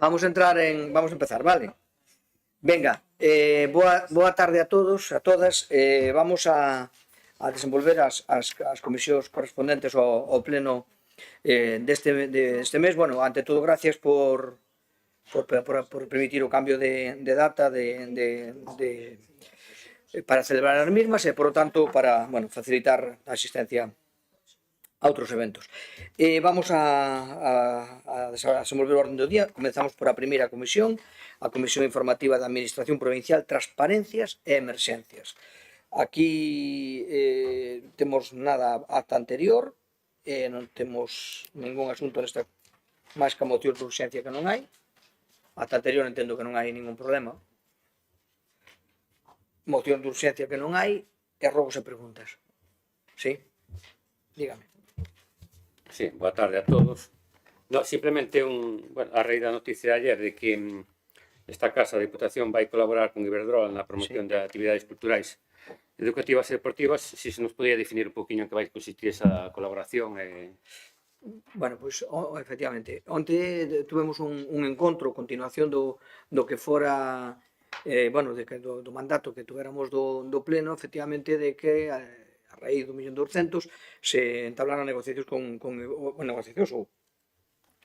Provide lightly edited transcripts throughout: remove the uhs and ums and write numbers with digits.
Vamos a empezar, vale? Venga, boa tarde a todos, a todas. Vamos a desenvolver as comisións correspondentes ao pleno deste mes. Bueno, ante todo, gracias por permitir o cambio de data para celebrar as mismas e, por lo tanto, para facilitar a asistencia a outros eventos. Vamos a desenvolver o orden do día. Comezamos por a primeira comisión, a Comisión Informativa da Administración Provincial, Transparencias e Emerxencias. Aquí temos nada acta anterior, non temos ningún asunto nesta, máis que a moción de urxencia que non hai. Acta anterior entendo que non hai ningún problema. Moción de urxencia que non hai, e rogos e preguntas. Sí? Dígame. Sí, boa tarde a todos. No, simplemente a raíz da noticia de ayer de que esta Casa da Diputación vai colaborar con Iberdrola na promoción de actividades culturais, educativas e deportivas, se nos podía definir un poquinho en que vai consistir esa colaboración. Bueno, pois, efectivamente, onte tuvemos un encontro, continuación do que fora, do mandato que tuéramos do pleno, efectivamente, de que a raíz do 1.200.000 se entablaron negociacións negociacións ou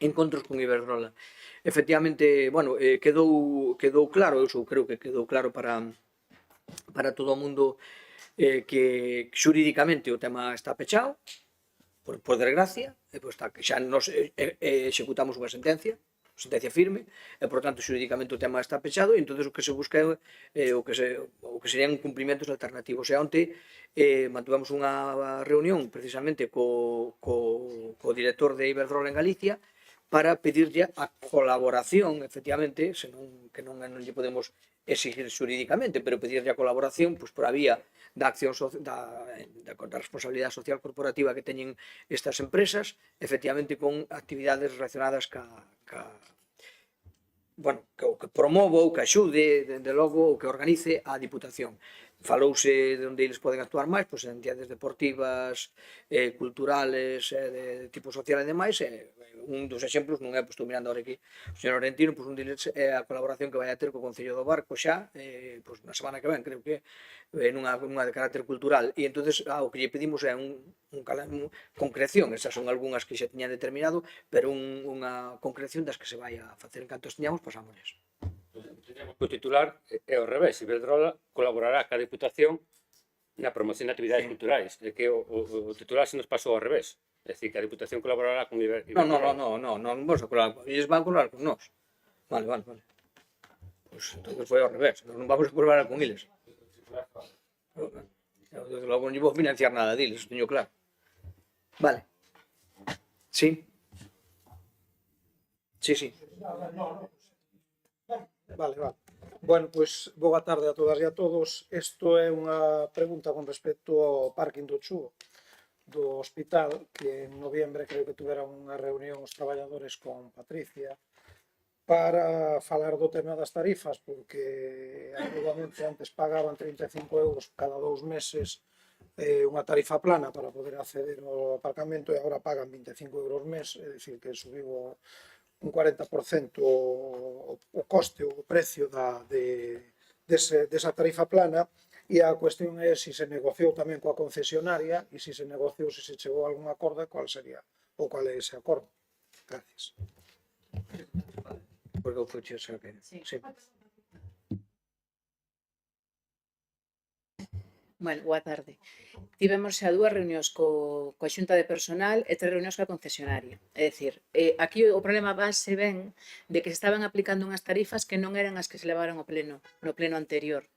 encontros con Iberdrola. Efectivamente, quedou claro, eu creo que quedou claro para todo o mundo que xurídicamente o tema está pechado, por desgracia, xa nos executamos unha sentencia firme, e, por tanto, xurídicamente o tema está pechado, e entonces o que se busca é o que serían cumprimentos alternativos. E onte mantuvemos unha reunión precisamente co director de Iberdrola en Galicia para pedirlle a colaboración, efectivamente, que non lle podemos exigir xurídicamente, pero pedirlle a colaboración por a vía da acción da responsabilidade social corporativa que teñen estas empresas, efectivamente con actividades relacionadas que promovo ou que axude, dende logo, ou que organice a Diputación. Falouse de onde eles poden actuar máis, en entidades deportivas, culturales, de tipo social e demais. Un dos exemplos, non é, estou mirando ahora aquí o señor Orentino, un deles é a colaboración que vai a ter co Concello do Barco xa, na semana que ven, creo que nunha de carácter cultural. E entonces o que lle pedimos é unha concreción, esas son algunhas que xa tiñan determinado, pero unha concreción das que se vai a facer. En canto tiñamos, pasámosles. O titular é ao revés, Iberdrola colaborará ca Diputación na promoción de actividades culturais. É que o titular se nos pasou ao revés. É dicir, que a Diputación colaborará con Iberdrola. Non vamos a colaborar, eles van a colaborar con nós. Vale. Pois entón foi ao revés, non vamos a colaborar con eles. Logo non lle vou financiar nada deles, teño claro. Vale. Sí. Sí. Vale. Bueno, pois, boa tarde a todas e a todos. Isto é unha pregunta con respecto ao parking do Chuo do hospital, que en noviembre creo que tuveran unha reunión os traballadores con Patricia para falar do tema das tarifas, porque antigamente antes pagaban 35 euros cada 2 meses unha tarifa plana para poder acceder ao aparcamento, e agora pagan 25 euros mes, é dicir, que subiu un 40% o coste, o precio desa tarifa plana. E a cuestión é se se negociou tamén coa concesionaria, e se se negociou, se chegou a algún acordo, qual sería ou qual é ese acordo. Gracias. Porque eu fui xa que... Sí. Bueno, boa tarde. Tivemos xa 2 reunións coa Xunta de Personal e 3 reunións coa concesionaria. É dicir, aquí o problema base ven de que se estaban aplicando unhas tarifas que non eran as que se levaron no pleno anterior.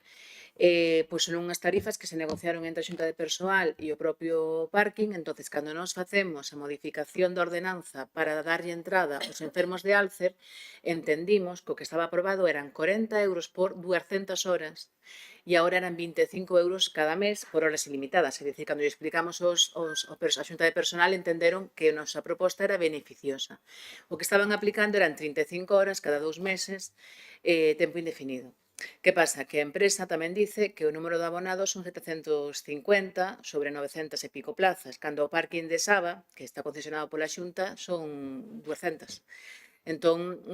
Pois son unhas tarifas que se negociaron entre a Xunta de Persoal e o propio parking. Entonces, cando nos facemos a modificación da ordenanza para darlle entrada aos enfermos de Alzheimer, entendimos que o que estaba aprobado eran 40 euros por 200 horas e agora eran 25 euros cada mes por horas ilimitadas. É dicir, cando lle explicamos a Xunta de Personal, entenderon que a nosa proposta era beneficiosa. O que estaban aplicando eran 35 horas cada 2 meses, tempo indefinido. Que pasa? Que a empresa tamén dice que o número de abonados son 750 sobre 900 e pico plazas, cando o parking de Saba, que está concesionado pola Xunta, son 200. Entón,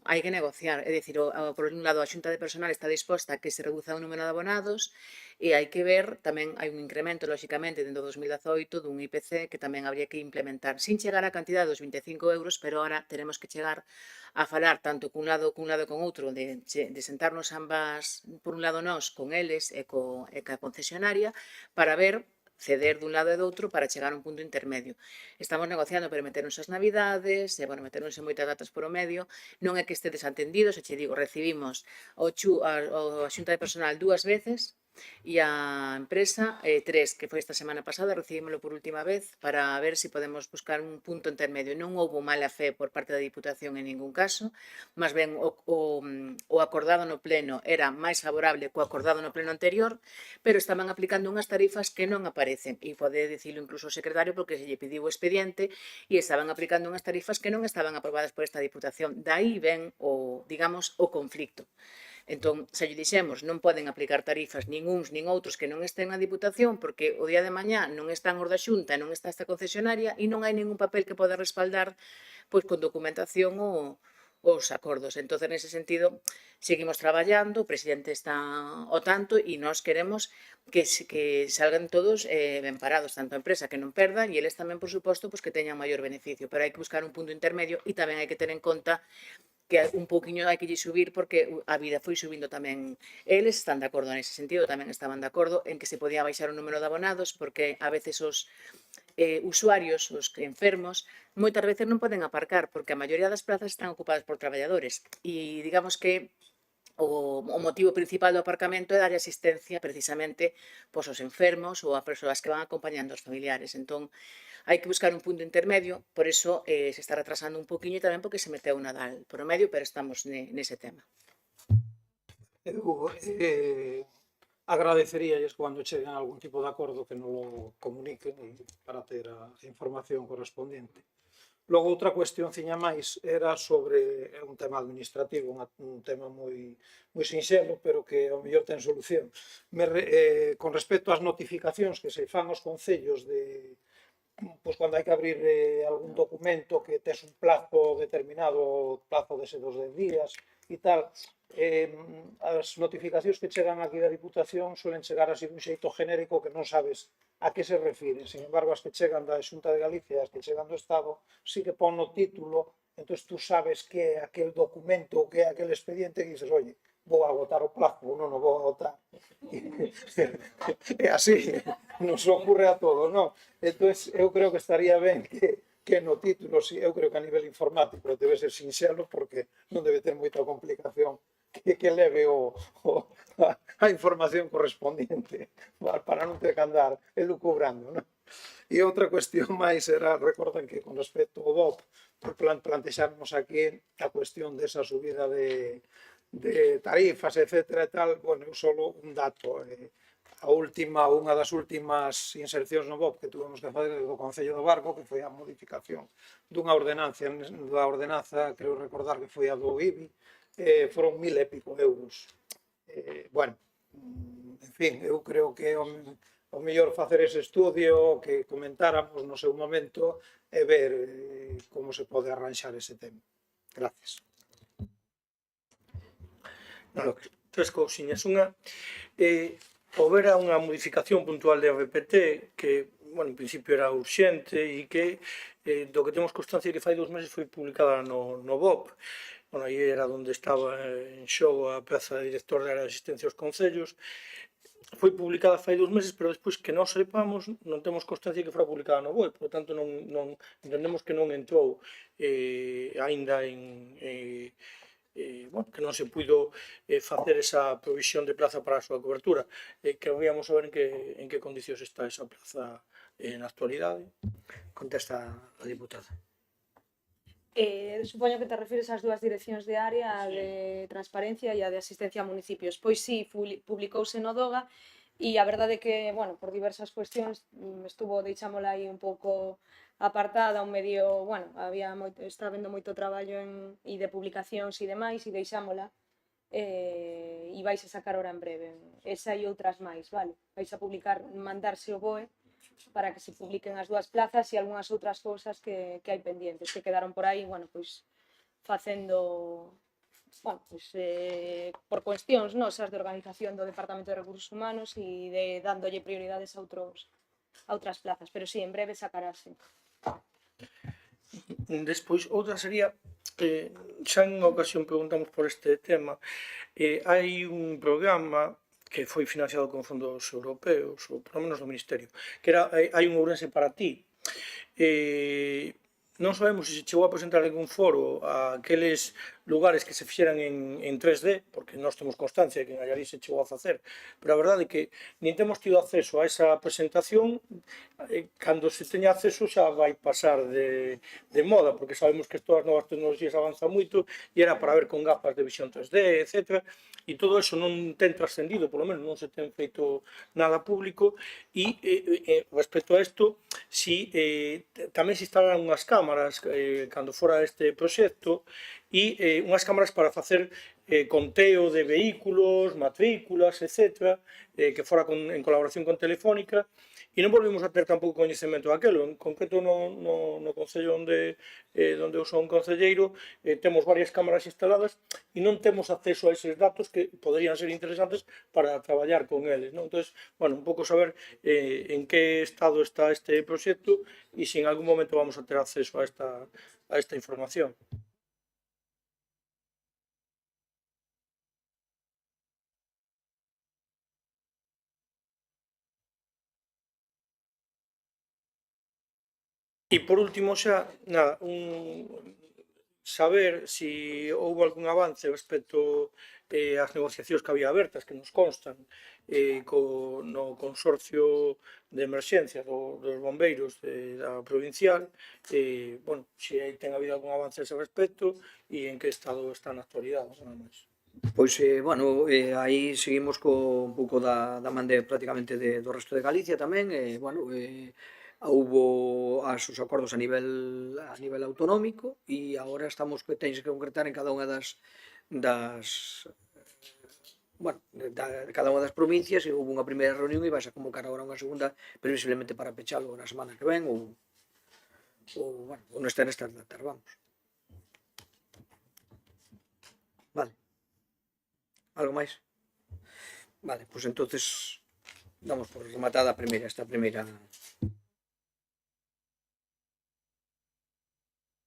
hai que negociar, é dicir, por un lado a Xunta de Personal está disposta a que se reduza o número de abonados e hai que ver, tamén hai un incremento, lóxicamente, dentro do 2018 dun IPC que tamén habría que implementar, sin chegar á cantidad dos 25 euros, pero ahora teremos que chegar a falar tanto cun lado e con outro, de sentarnos ambas, por un lado nós, con eles e ca concesionaria, para ver ceder dun lado e do outro para chegar a un punto intermedio. Estamos negociando para meternos as navidades, e, bueno, meternos en moitas datas por o medio, non é que este desatendido, se che digo, recibimos a Xunta de Personal 2 veces, e a empresa 3, que foi esta semana pasada, recibímoslo por última vez para ver se podemos buscar un punto intermedio. Non houbo mala fe por parte da Diputación en ningún caso, máis ben o acordado no pleno era máis favorable co acordado no pleno anterior, pero estaban aplicando unhas tarifas que non aparecen, e pode dicilo incluso o secretario porque se lle pediu o expediente, e estaban aplicando unhas tarifas que non estaban aprobadas por esta Diputación. Daí ven digamos, o conflicto. Entón, se lle dixemos, non poden aplicar tarifas nin uns nin outros que non estén na Diputación porque o día de mañá non están os da Xunta e non está esta concesionaria e non hai ningún papel que poda respaldar pois con documentación os acordos. Entón, nese sentido, seguimos traballando, o presidente está ao tanto e nós queremos que salgan todos ben parados, tanto a empresa que non perda e eles tamén, por suposto, pois que teñan maior beneficio, pero hai que buscar un punto intermedio e tamén hai que ter en conta que un pouquiño hai que lle subir porque a vida foi subindo tamén. Eles están de acordo nese sentido, tamén estaban de acordo en que se podía baixar o número de abonados porque a veces os usuarios, os enfermos, moitas veces non poden aparcar porque a maioría das plazas están ocupadas por traballadores e digamos que o motivo principal do aparcamento é dar asistencia precisamente pois, aos enfermos ou a persoas que van acompañando aos familiares. Entón, hai que buscar un punto intermedio, por iso se está retrasando un poquinho tamén porque se meteu o Nadal por o medio, pero estamos nese tema. Eu agradeceríalles cando cheguen a algún tipo de acordo que non lo comuniquen para ter a información correspondiente. Logo, outra cuestiónciña máis era sobre un tema administrativo, un tema moi sinxelo, pero que ao mellor ten solución. Con respecto ás notificacións que se fan aos concellos de pois cando hai que abrir algún documento que tes un plazo determinado, plazo de 10 días e tal, as notificacións que chegan aquí da Diputación suelen chegar así dun xeito genérico que non sabes a que se refire. Sin embargo, as que chegan da Xunta de Galicia e as que chegan do Estado sí que pon no título, entón tú sabes que é aquel documento, que é aquel expediente que dices, oye, vou agotar o plazo ou non o vou agotar. É así, nos ocurre a todos, non? Entón, eu creo que estaría ben que no título, eu creo que a nivel informático debe ser sinxelo porque non debe ter moita complicación que leve a información correspondiente para non ter que andar elucubrando, non? E outra cuestión máis era, recordan que con respecto ao BOP, plantexarnos aquí a cuestión desa subida de tarifas, etcétera e tal, bueno, eu solo un dato, unha das últimas insercións no BOP que tuvemos que fazer do Concello do Barco, que foi a modificación dunha ordenanza, creo recordar que foi a do IBI, foron 1000 e pico euros. Bueno, en fin, eu creo que o mellor facer ese estudio que comentáramos no seu momento e ver como se pode arranxar ese tema. Gracias. Tres cousiñas. Unha, houbera unha modificación puntual de ABPT que, bueno, en principio era urxente e que do que temos constancia que fai 2 meses foi publicada no BOP. Bueno, aí era onde estaba en xogo a praza de director de área de asistencia aos concellos. Foi publicada fai 2 meses, pero despois que non sepamos, non temos constancia que fora publicada no BOE, por tanto non entendemos que non entrou aínda bueno, que non se puido facer esa provisión de plaza para a súa cobertura. Queríamos saber en que condicións está esa plaza na actualidade. Contesta a diputada. Supoño que te refires ás dúas direccións de área, a de transparencia e a de asistencia a municipios. Pois sí, publicouse no DOGA e a verdade é que, bueno, por diversas cuestións estuvo, deixámola aí un pouco apartada, un medio, bueno, está habendo moito traballo e de publicacións e demais e deixámola e vais a sacar ora en breve. Esa e outras máis, vale? Vais a publicar, mandarse o BOE para que se publiquen as dúas plazas e algunhas outras cousas que hai pendientes, que quedaron por aí, bueno, pois facendo, bueno, pues, por cuestións nosas de organización do Departamento de Recursos Humanos e de dándolle prioridades a outras plazas, pero sí, en breve sacarase. Despois, outra sería, xa en unha ocasión preguntamos por este tema, hai un programa que foi financiado con fondos europeos, ou polo menos do Ministerio, que era Hai un Ourense para ti. Non sabemos se chegou a presentar algún foro a aqueles lugares que se fixeran en 3D, porque nós temos constancia de que en Allariz se chegou a facer, pero a verdade é que nin temos tido acceso a esa presentación. Cando se teña acceso xa vai pasar de moda, porque sabemos que todas as novas tecnologías avanzan moito e era para ver con gafas de visión 3D, etc. E todo eso non ten trascendido, polo menos non se ten feito nada público. E respecto a isto, si tamén se instalaron unhas cámaras cando fora este proxecto, e unhas cámaras para facer conteo de vehículos, matrículas, etc., que fora en colaboración con Telefónica, e non volvimos a ter tampouco coñecemento daquelo. En concreto no Concello onde eu son concelleiro, temos varias cámaras instaladas e non temos acceso a eses datos que poderían ser interesantes para traballar con eles, non? Entón, bueno, un pouco saber en que estado está este proxecto e se en algún momento vamos a ter acceso a esta información. E por último xa, nada, saber se houve algún avance respecto ás negociacións que había abertas, que nos constan, no consorcio de emerxencia dos bombeiros da provincial, bueno, se ten habido algún avance a ese respecto e en que estado está na actualidade, nada máis. Pois, bueno, aí seguimos un pouco da man prácticamente do resto de Galicia tamén, bueno, houbo os acordos a nivel autonómico e agora estamos que teñen que concretar en cada unha bueno, cada unha das provincias, e houve unha primeira reunión e vais a convocar agora unha segunda, previsiblemente para pechalo na semana que ven ou bueno, ou nestas datas, vamos. Vale. Algo máis? Vale, pois entonces damos por rematada esta primeira.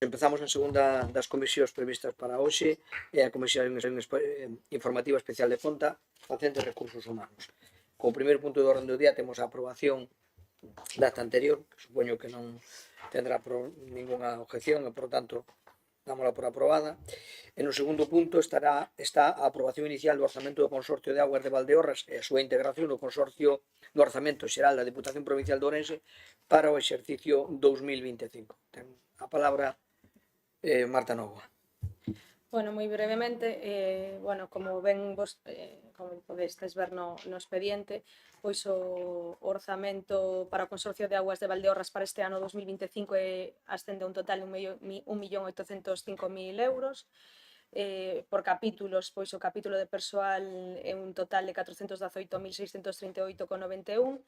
Empezamos en segunda das comisións previstas para hoxe, a Comisión Informativa Especial de Conta, facente de Recursos Humanos. Como primeiro punto do orden do día temos a aprobación da acta anterior, que supoño que non tendrá ninguna objeción e, por tanto, dámola por aprobada. E no segundo punto está a aprobación inicial do orzamento do Consorcio de Augas de Valdeorras e a súa integración no Consorcio do Orzamento Xeral da Deputación Provincial de Ourense para o exercicio 2025. Ten a palabra Marta Novoa. Bueno, moi brevemente, bueno, como como podestes ver no expediente, pois o orzamento para o Consorcio de Augas de Valdeorras para este ano 2025 ascende a un total de 1.805.000 euros. Por capítulos, pois o capítulo de persoal é un total de 418.638,91,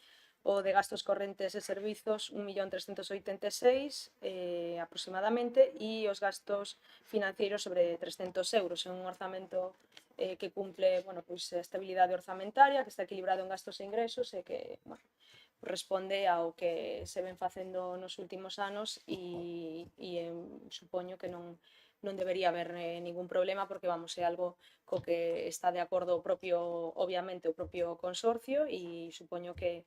o de gastos correntes e servizos 1.386.000 aproximadamente, e os gastos financeiros sobre 300 euros. É un orzamento que cumple, bueno, pois a estabilidade orzamentaria, que está equilibrado en gastos e ingresos e que, bueno, responde ao que se ven facendo nos últimos anos e supoño que non debería haber ningún problema, porque vamos, é algo co que está de acordo obviamente o propio consorcio, e supoño que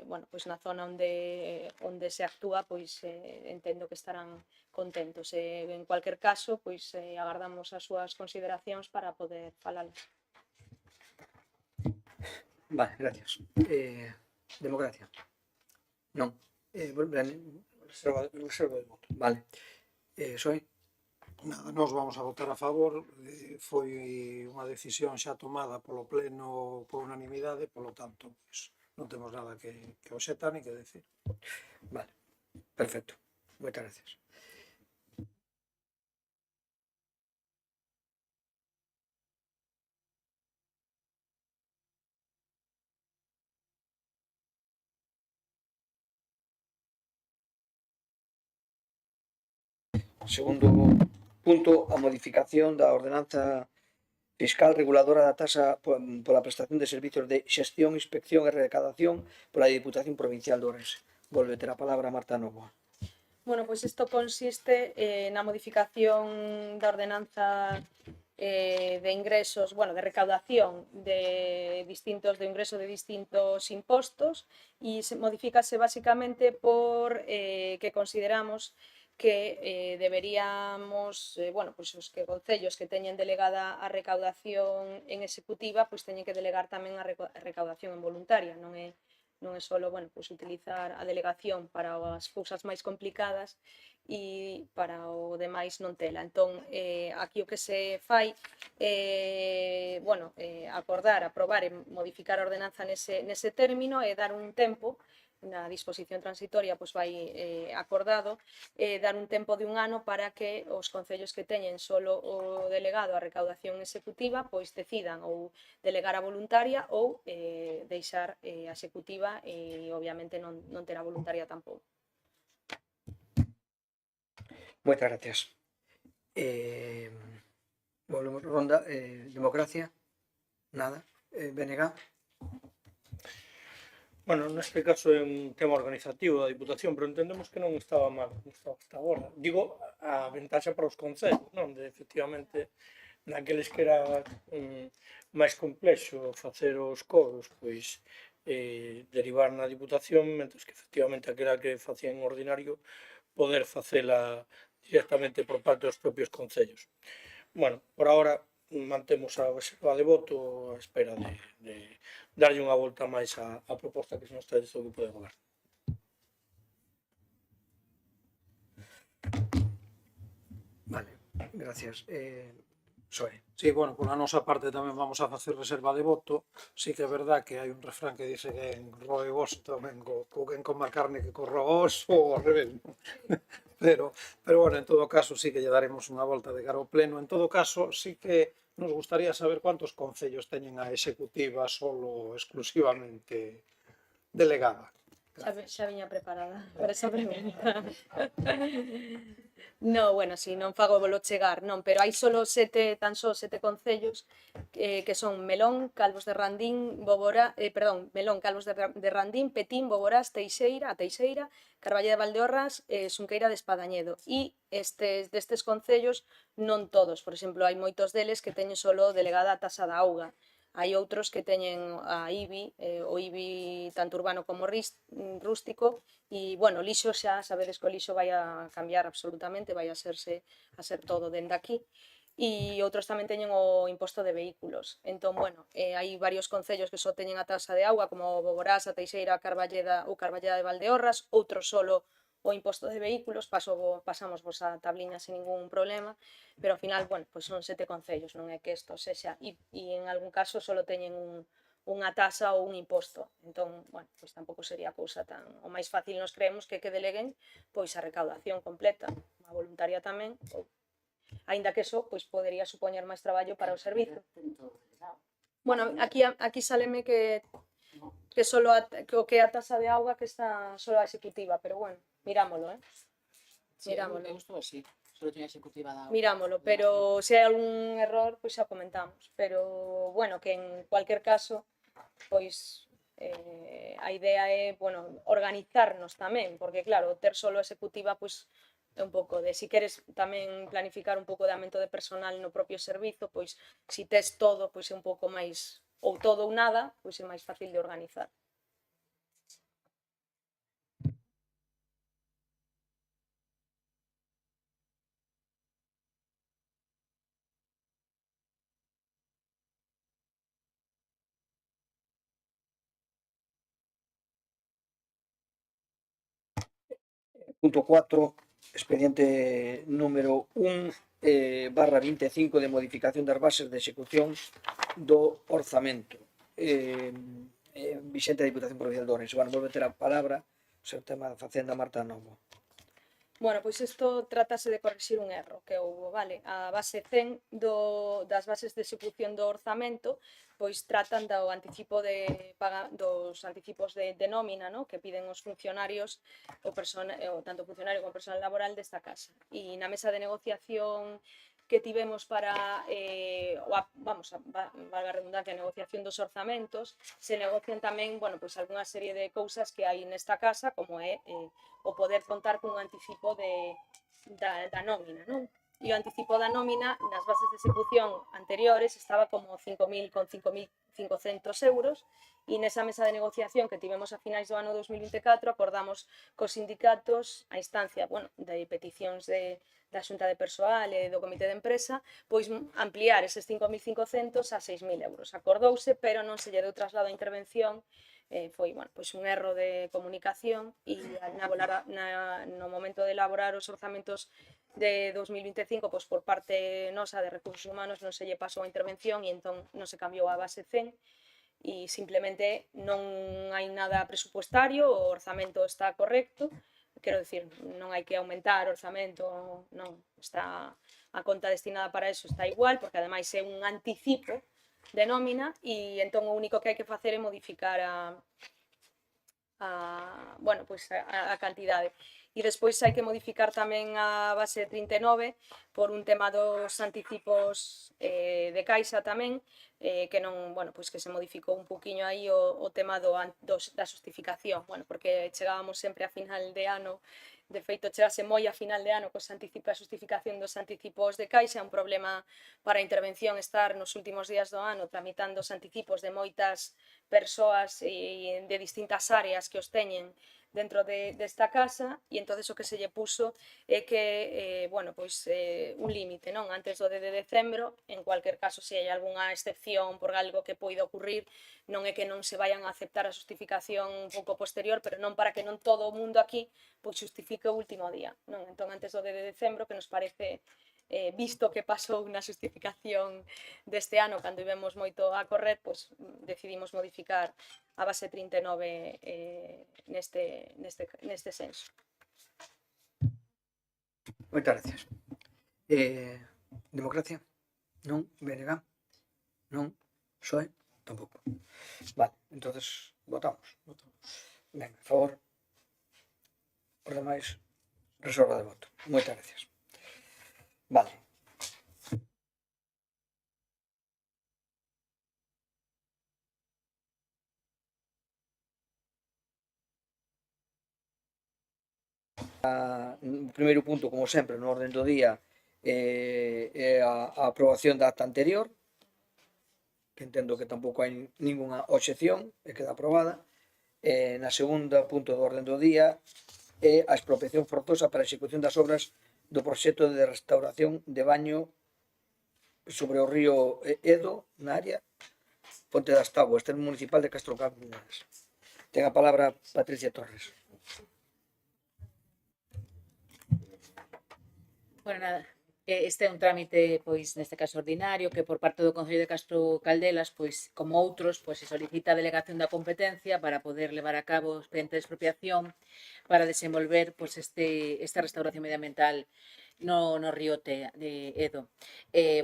bueno, pois na zona onde se actúa, pois entendo que estarán contentos. En cualquier caso, pois agardamos as súas consideracións para poder falalas. Vale, gracias. Democracia. Non. Reserva de voto. Vale. Soy? Nada, nós vamos a votar a favor. Foi unha decisión xa tomada polo pleno por unanimidade, polo tanto, pois, non temos nada que obxetar ni que decir. Vale, perfecto. Moitas gracias. Segundo punto, a modificación da ordenanza fiscal reguladora da tasa pola prestación de servicios de xestión, inspección e recadación pola Diputación Provincial de Ourense. Volve ter a palabra Marta Novoa. Bueno, pois isto consiste na modificación da ordenanza de ingresos, bueno, de recaudación de ingreso de distintos impostos e modifícase basicamente por que consideramos que deberíamos, bueno, pois os que concellos que teñen delegada a recaudación en executiva, pois teñen que delegar tamén a recaudación en voluntaria, non é só, bueno, pois utilizar a delegación para as cousas máis complicadas e para o demais non tela. Entón, aquí o que se fai é, bueno, acordar, aprobar e modificar a ordenanza nese término e dar un tempo na disposición transitoria pois vai acordado dar un tempo de un ano para que os concellos que teñen solo o delegado a recaudación executiva pois decidan ou delegar a voluntaria ou deixar a executiva e obviamente non ter a voluntaria tampouco. Moitas gracias. Volvemos ronda. Democracia? Nada. BNG? Bueno, neste caso é un tema organizativo da Diputación, pero entendemos que non estaba mal, non estaba hasta agora. Digo, a ventaxa para os concellos, non? De, efectivamente, naqueles que era máis complexo facer os cobros, pois derivar na Diputación, mentres que, efectivamente, aquela que facía en ordinario, poder facela directamente por parte dos propios concellos. Bueno, por ahora, mantemos a reserva de voto a espera de darlle unha volta máis á proposta que se nos trae do grupo de goberno. Vale, gracias. Soe. Sí, bueno, pola nosa parte tamén vamos a facer reserva de voto. Sí que é verdad que hai un refrán que dice que en roe oso tamén quen coma carne que corro oso ou ao revés. Pero bueno, en todo caso sí que lle daremos unha volta de cara ao pleno. En todo caso, sí que nos gustaría saber cuántos concellos teñen a executiva solo exclusivamente delegada. Xa viña preparada para esa pregunta. No, bueno, si non fago volo chegar, non, pero hai tan só 7 concellos que son Melón, Calvos de Randín, Melón, Calvos de Randín, Petín, Boborás, Teixeira, Carballeda de Valdeorras e Xunqueira de Espadañedo. E destes concellos non todos, por exemplo, hai moitos deles que teñen solo delegada a tasa da auga. Hai outros que teñen a IBI, o IBI tanto urbano como rústico, e, bueno, o lixo xa sabedes que o lixo vai a cambiar absolutamente, vai a ser todo dende aquí, e outros tamén teñen o imposto de vehículos. Entón, bueno, hai varios concellos que só teñen a tasa de auga, como Boborás, a Teixeira, a Carballeda de Valdeorras, outros solo o imposto de vehículos, pasamos vos a tabliña sen ningún problema, pero ao final, bueno, pois son 7 concellos, non é que isto sexa, e en algún caso só teñen unha tasa ou un imposto, entón, bueno, pois tampouco sería cousa tan, o máis fácil nos creemos que deleguen pois a recaudación completa, a voluntaria tamén, aínda que eso pois podería supoñer máis traballo para o servizo. Bueno, aquí saleme que solo o que a tasa de auga que está solo a executiva, pero bueno, mirámolo, mirámolo. Me gustou así, solo teña executiva da auga. Mirámolo, pero se hai algún error, pois xa comentamos. Pero, bueno, que en cualquier caso, pois a idea é, bueno, organizarnos tamén, porque claro, ter solo executiva, pois é un pouco de, si queres tamén planificar un pouco de aumento de personal no propio servizo, pois si tes todo, pois é un pouco máis, ou todo ou nada, pois é máis fácil de organizar. Punto 4, expediente número 1 barra 25 de modificación das bases de execución do orzamento. Vixente da Diputación Provincial de Ourense. Bueno, volve ter a palabra o seu tema da Facenda Marta Novo. Bueno, pois isto trátase de corrixir un erro que houbo, vale? A base 100 das bases de execución do orzamento pois tratan do anticipo de dos anticipos de nómina, no? Que piden os funcionarios o tanto o funcionario como o personal laboral desta casa. E na mesa de negociación que tivemos para valga a redundancia, a negociación dos orzamentos, se negocian tamén, bueno, pois algunha serie de cousas que hai nesta casa, como é o poder contar cun anticipo da nómina, non? E o anticipo da nómina nas bases de execución anteriores estaba como 5.500 euros e nesa mesa de negociación que tivemos a finais do ano 2024 acordamos cos sindicatos a instancia, bueno, de peticións da Xunta de Persoal e do Comité de Empresa, pois ampliar eses 5.500 a 6.000 euros. Acordouse, pero non se lle deu traslado a intervención, foi, bueno, pois un erro de comunicación e no momento de elaborar os orzamentos de 2025, pois por parte nosa de Recursos Humanos non se lle pasou a intervención e entón non se cambiou a base 100 e simplemente non hai nada presupuestario, o orzamento está correcto, quero dicir, non hai que aumentar o orzamento, non, está a conta destinada para eso está igual, porque ademais é un anticipo de nómina e entón o único que hai que facer é modificar bueno, pois a cantidade. E despois hai que modificar tamén a base 39 por un tema dos anticipos de caixa tamén, que non, bueno, pois que se modificou un poquinho aí o tema da justificación, bueno, porque chegábamos sempre a final de ano, de feito chegase moi a final de ano cos anticipos, a justificación dos anticipos de caixa, un problema para a intervención estar nos últimos días do ano tramitando os anticipos de moitas persoas de distintas áreas que os teñen dentro desta casa e entonces o que se lle puso é que, bueno, pois un límite, non? Antes do de decembro, en cualquier caso, se hai algunha excepción por algo que poida ocurrir, non é que non se vayan a aceptar a justificación un pouco posterior, pero non para que non todo o mundo aquí pois justifique o último día, non? Entón, antes do de decembro, que nos parece visto que pasou na justificación deste ano cando íbamos moito a correr, pois decidimos modificar a base 39 neste senso. Moitas gracias. Democracia? Non? BNG? Non? PSOE? Tampouco. Vale, entonces votamos. Ben, a favor. Os demais, reserva de voto. Moitas gracias. Vale. O primeiro punto, como sempre, no orden do día é a aprobación da acta anterior, que entendo que tampouco hai ningunha obxección e queda aprobada. Na segunda punto do orden do día é a expropiación forzosa para a execución das obras do proxecto de restauración de baño sobre o río Edo, na área Ponte das Taboas, termo municipal de Castro Campiñas. Ten a palabra Patricia Torres. Bueno, nada, este é un trámite, pois, neste caso ordinario, que por parte do Concello de Castro Caldelas, pois, como outros, pois, se solicita a delegación da competencia para poder levar a cabo o expediente de expropiación para desenvolver, pois, esta restauración medioambiental no río de Edo.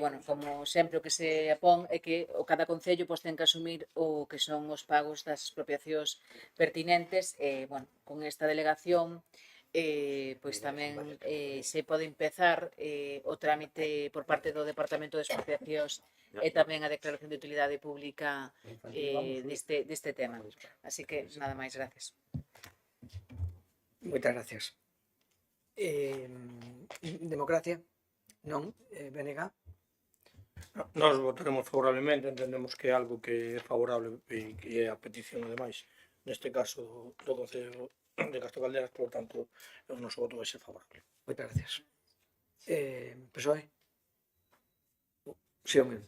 Bueno, como sempre o que se apón é que cada concello pois, ten que asumir o que son os pagos das expropiacións pertinentes. Bueno, con esta delegación pois tamén se pode empezar o trámite por parte do Departamento de Expropiacións e tamén a declaración de utilidade pública deste tema. Así que, nada máis, gracias. Moitas gracias. Democracia? Non? BNG? Nós votaremos favorablemente, entendemos que é algo que é favorable e que é a petición, ademais, neste caso do Concello de Castro Caldelas, por tanto, o noso voto vai ser favorable. Moitas gracias. PSOE? Sí, home.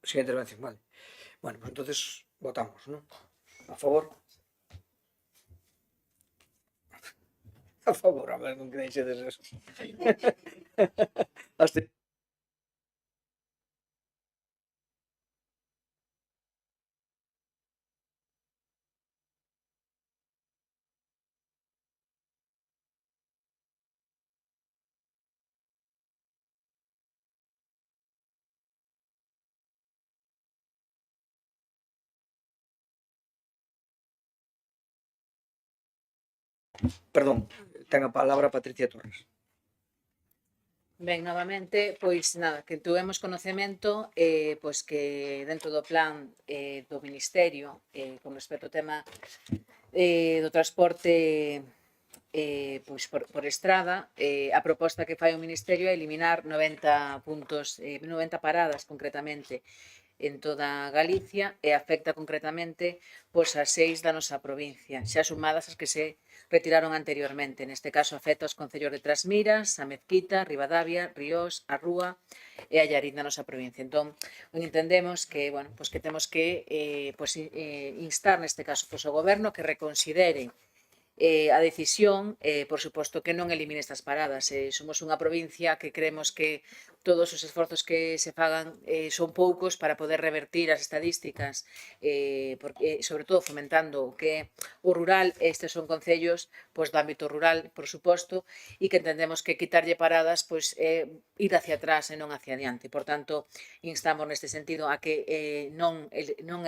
Sin intervención, vale. Bueno, pues entonces votamos, ¿no? A favor. A favor, a ver, non que deixedes eso. Perdón, ten a palabra Patricia Torres. Ben, novamente, pois nada, que tuvemos conocemento pois que dentro do plan do Ministerio con respecto ao tema do transporte pois por estrada, a proposta que fai o Ministerio é eliminar 90 puntos, 90 paradas concretamente en toda Galicia e afecta concretamente pois a 6 da nosa provincia, xa sumadas as que se retiraron anteriormente. Neste caso afecta os concellos de Trasmiras, a Mezquita, Ribadavia, Ríos, a Rúa e a Llarín da nosa provincia. Entón, entendemos que, bueno, pois que temos que instar neste caso pois o goberno que reconsidere a decisión, por suposto que non elimine estas paradas. Somos unha provincia que creemos que todos os esforzos que se fagan son poucos para poder revertir as estadísticas, porque, sobre todo fomentando o que o rural, estes son concellos pois, do ámbito rural, por suposto, e que entendemos que quitarlle paradas pois, ir hacia atrás e non hacia adiante. Por tanto, instamos neste sentido a que non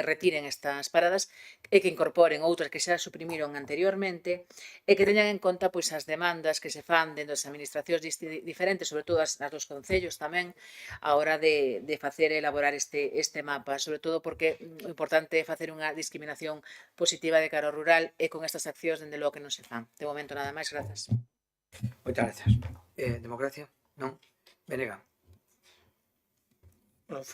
retiren estas paradas e que incorporen outras que xa suprimiron anteriormente e que teñan en conta pois, as demandas que se fan dentro das administracións diferentes, sobre todo as dos concellos tamén, a hora de facer e elaborar este mapa, sobre todo porque o importante é facer unha discriminación positiva de cara ao rural e con estas accións dende logo que non se fan. De momento nada máis, grazas. Moitas gracias. Democracia? Non? Venega. Bueno,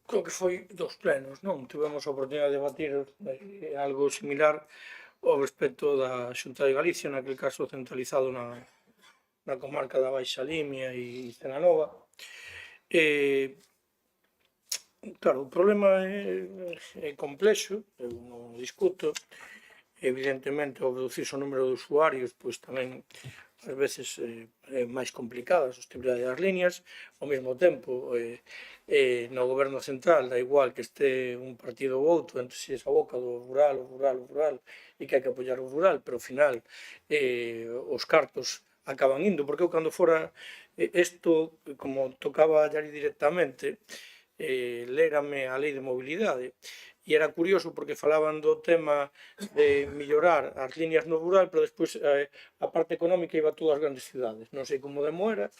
creo que foi 2 plenos, non? Tivemos a oportunidade de debatir algo similar ao respecto da Xunta de Galicia, naquele caso centralizado na comarca da Baixa Limia e Cenanova. Claro, o problema é complexo, eu non discuto. Evidentemente, ao reducirse o número de usuarios, pois tamén ás veces é máis complicada a sostenibilidade das líneas. Ao mesmo tempo, no goberno central dá igual que este un partido ou outro, entre si esa boca do rural, e que hai que apoiar o rural, pero ao final os cartos acaban indo, porque eu cando fora isto, como tocaba a Llari directamente, lérame a lei de mobilidade, e era curioso porque falaban do tema de mellorar as líneas no rural, pero despois a parte económica iba a todas as grandes cidades. Non sei como demo era,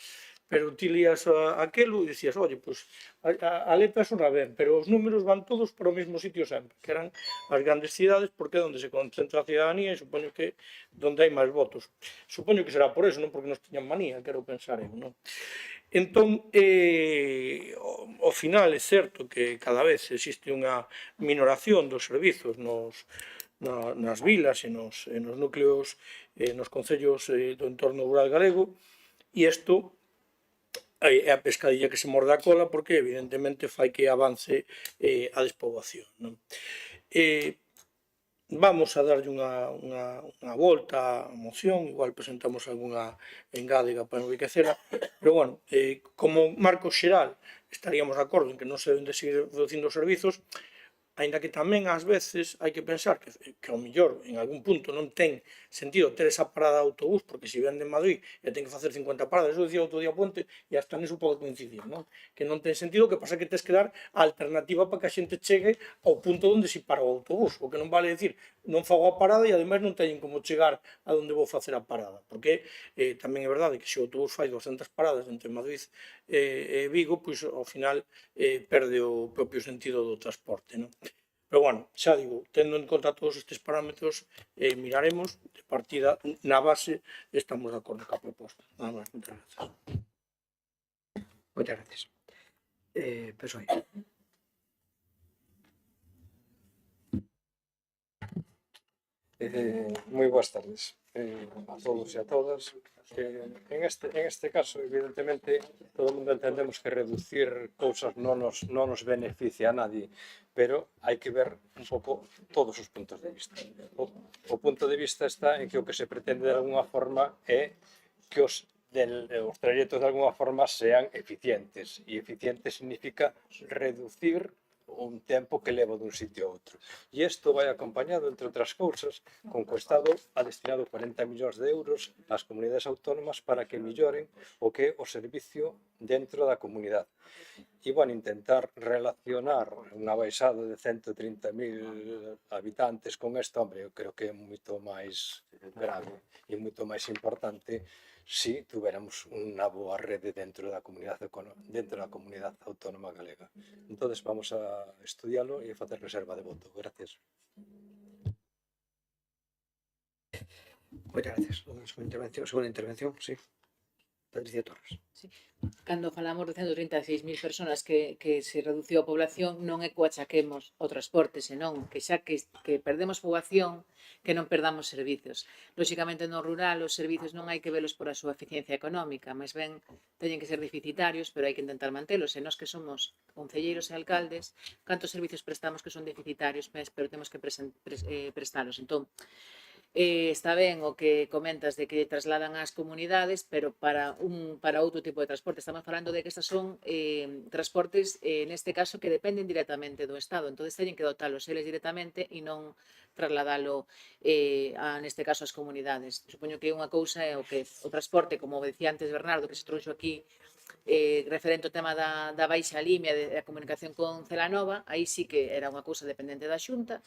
pero ti lías aquelo e dicías, oye, pois a letra sona ben, pero os números van todos para o mesmo sitio sempre, que eran as grandes cidades, porque é onde se concentra a cidadanía e supoño que onde hai máis votos. Supoño que será por eso, non porque nos tiñan manía, quero pensar eu, non? Entón, ao final é certo que cada vez existe unha minoración dos servizos nas vilas e nos núcleos, nos concellos do entorno rural galego, e isto é a pescadilla que se morde a cola porque evidentemente fai que avance a despoboación, non? Vamos a darlle unha volta á moción, igual presentamos algunha engádega para enriquecela, pero bueno, como marco xeral estaríamos de acordo en que non se deben de seguir reducindo os servizos, aínda que tamén ás veces hai que pensar que ao mellor en algún punto non ten sentido ter esa parada de autobús, porque se ven de Madrid e ten que facer 50 paradas, eso dicía outro día Ponte, e hasta neso pode coincidir, non? Que non ten sentido, que pasa que tens que dar a alternativa para que a xente chegue ao punto onde se para o autobús, o que non vale dicir non fago a parada e ademais non teñen como chegar a onde vou facer a parada, porque tamén é verdade que se o autobús fai 200 paradas entre Madrid e Vigo, pois ao final perde o propio sentido do transporte, non? Pero bueno, xa digo, tendo en conta todos estes parámetros, miraremos de partida na base, estamos de acordo ca proposta. Nada máis, moitas grazas. Moitas gracias. PSOE. Moi boas tardes a todos e a todas. En este caso, evidentemente, todo o mundo entendemos que reducir cousas non nos beneficia a nadie, pero hai que ver un pouco todos os puntos de vista. O punto de vista está en que o que se pretende de alguna forma é que os trayectos de alguna forma sean eficientes, e eficiente significa reducir un tempo que leva dun sitio a outro. E isto vai acompañado, entre outras cousas, con que o Estado ha destinado 40 millóns de euros ás comunidades autónomas para que melloren o que é o servicio dentro da comunidade. E, bueno, intentar relacionar unha baixada de 130.000 habitantes con isto, hombre, eu creo que é moito máis grave e moito máis importante si tuviéramos unha boa rede dentro da comunidade autónoma galega. Entonces vamos a estudialo e facer reserva de voto. Gracias. Moitas gracias. Segunda intervención, sí. Patricia Torres. Cando falamos de 136.000 persoas que se reduciu a población, non é que o achaquemos ao transporte, senón que xa que perdemos poboación, que non perdamos servizos. Lóxicamente no rural os servizos non hai que velos por a súa eficiencia económica, máis ben teñen que ser deficitarios, pero hai que intentar mantelos, e nós que somos concelleiros e alcaldes, cantos servizos prestamos que son deficitarios, pero temos que prestalos. Entón, está ben o que comentas de que trasladan ás comunidades, pero para outro tipo de transporte. Estamos falando de que estas son transportes, neste caso, que dependen directamente do Estado. Entón, teñen que dotalos eles directamente e non trasladalo, neste caso, ás comunidades. Supoño que unha cousa é o transporte, como decía antes Bernardo, que se trouxo aquí, referente ao tema da baixa limia da comunicación con Celanova, aí sí que era unha cousa dependente da Xunta.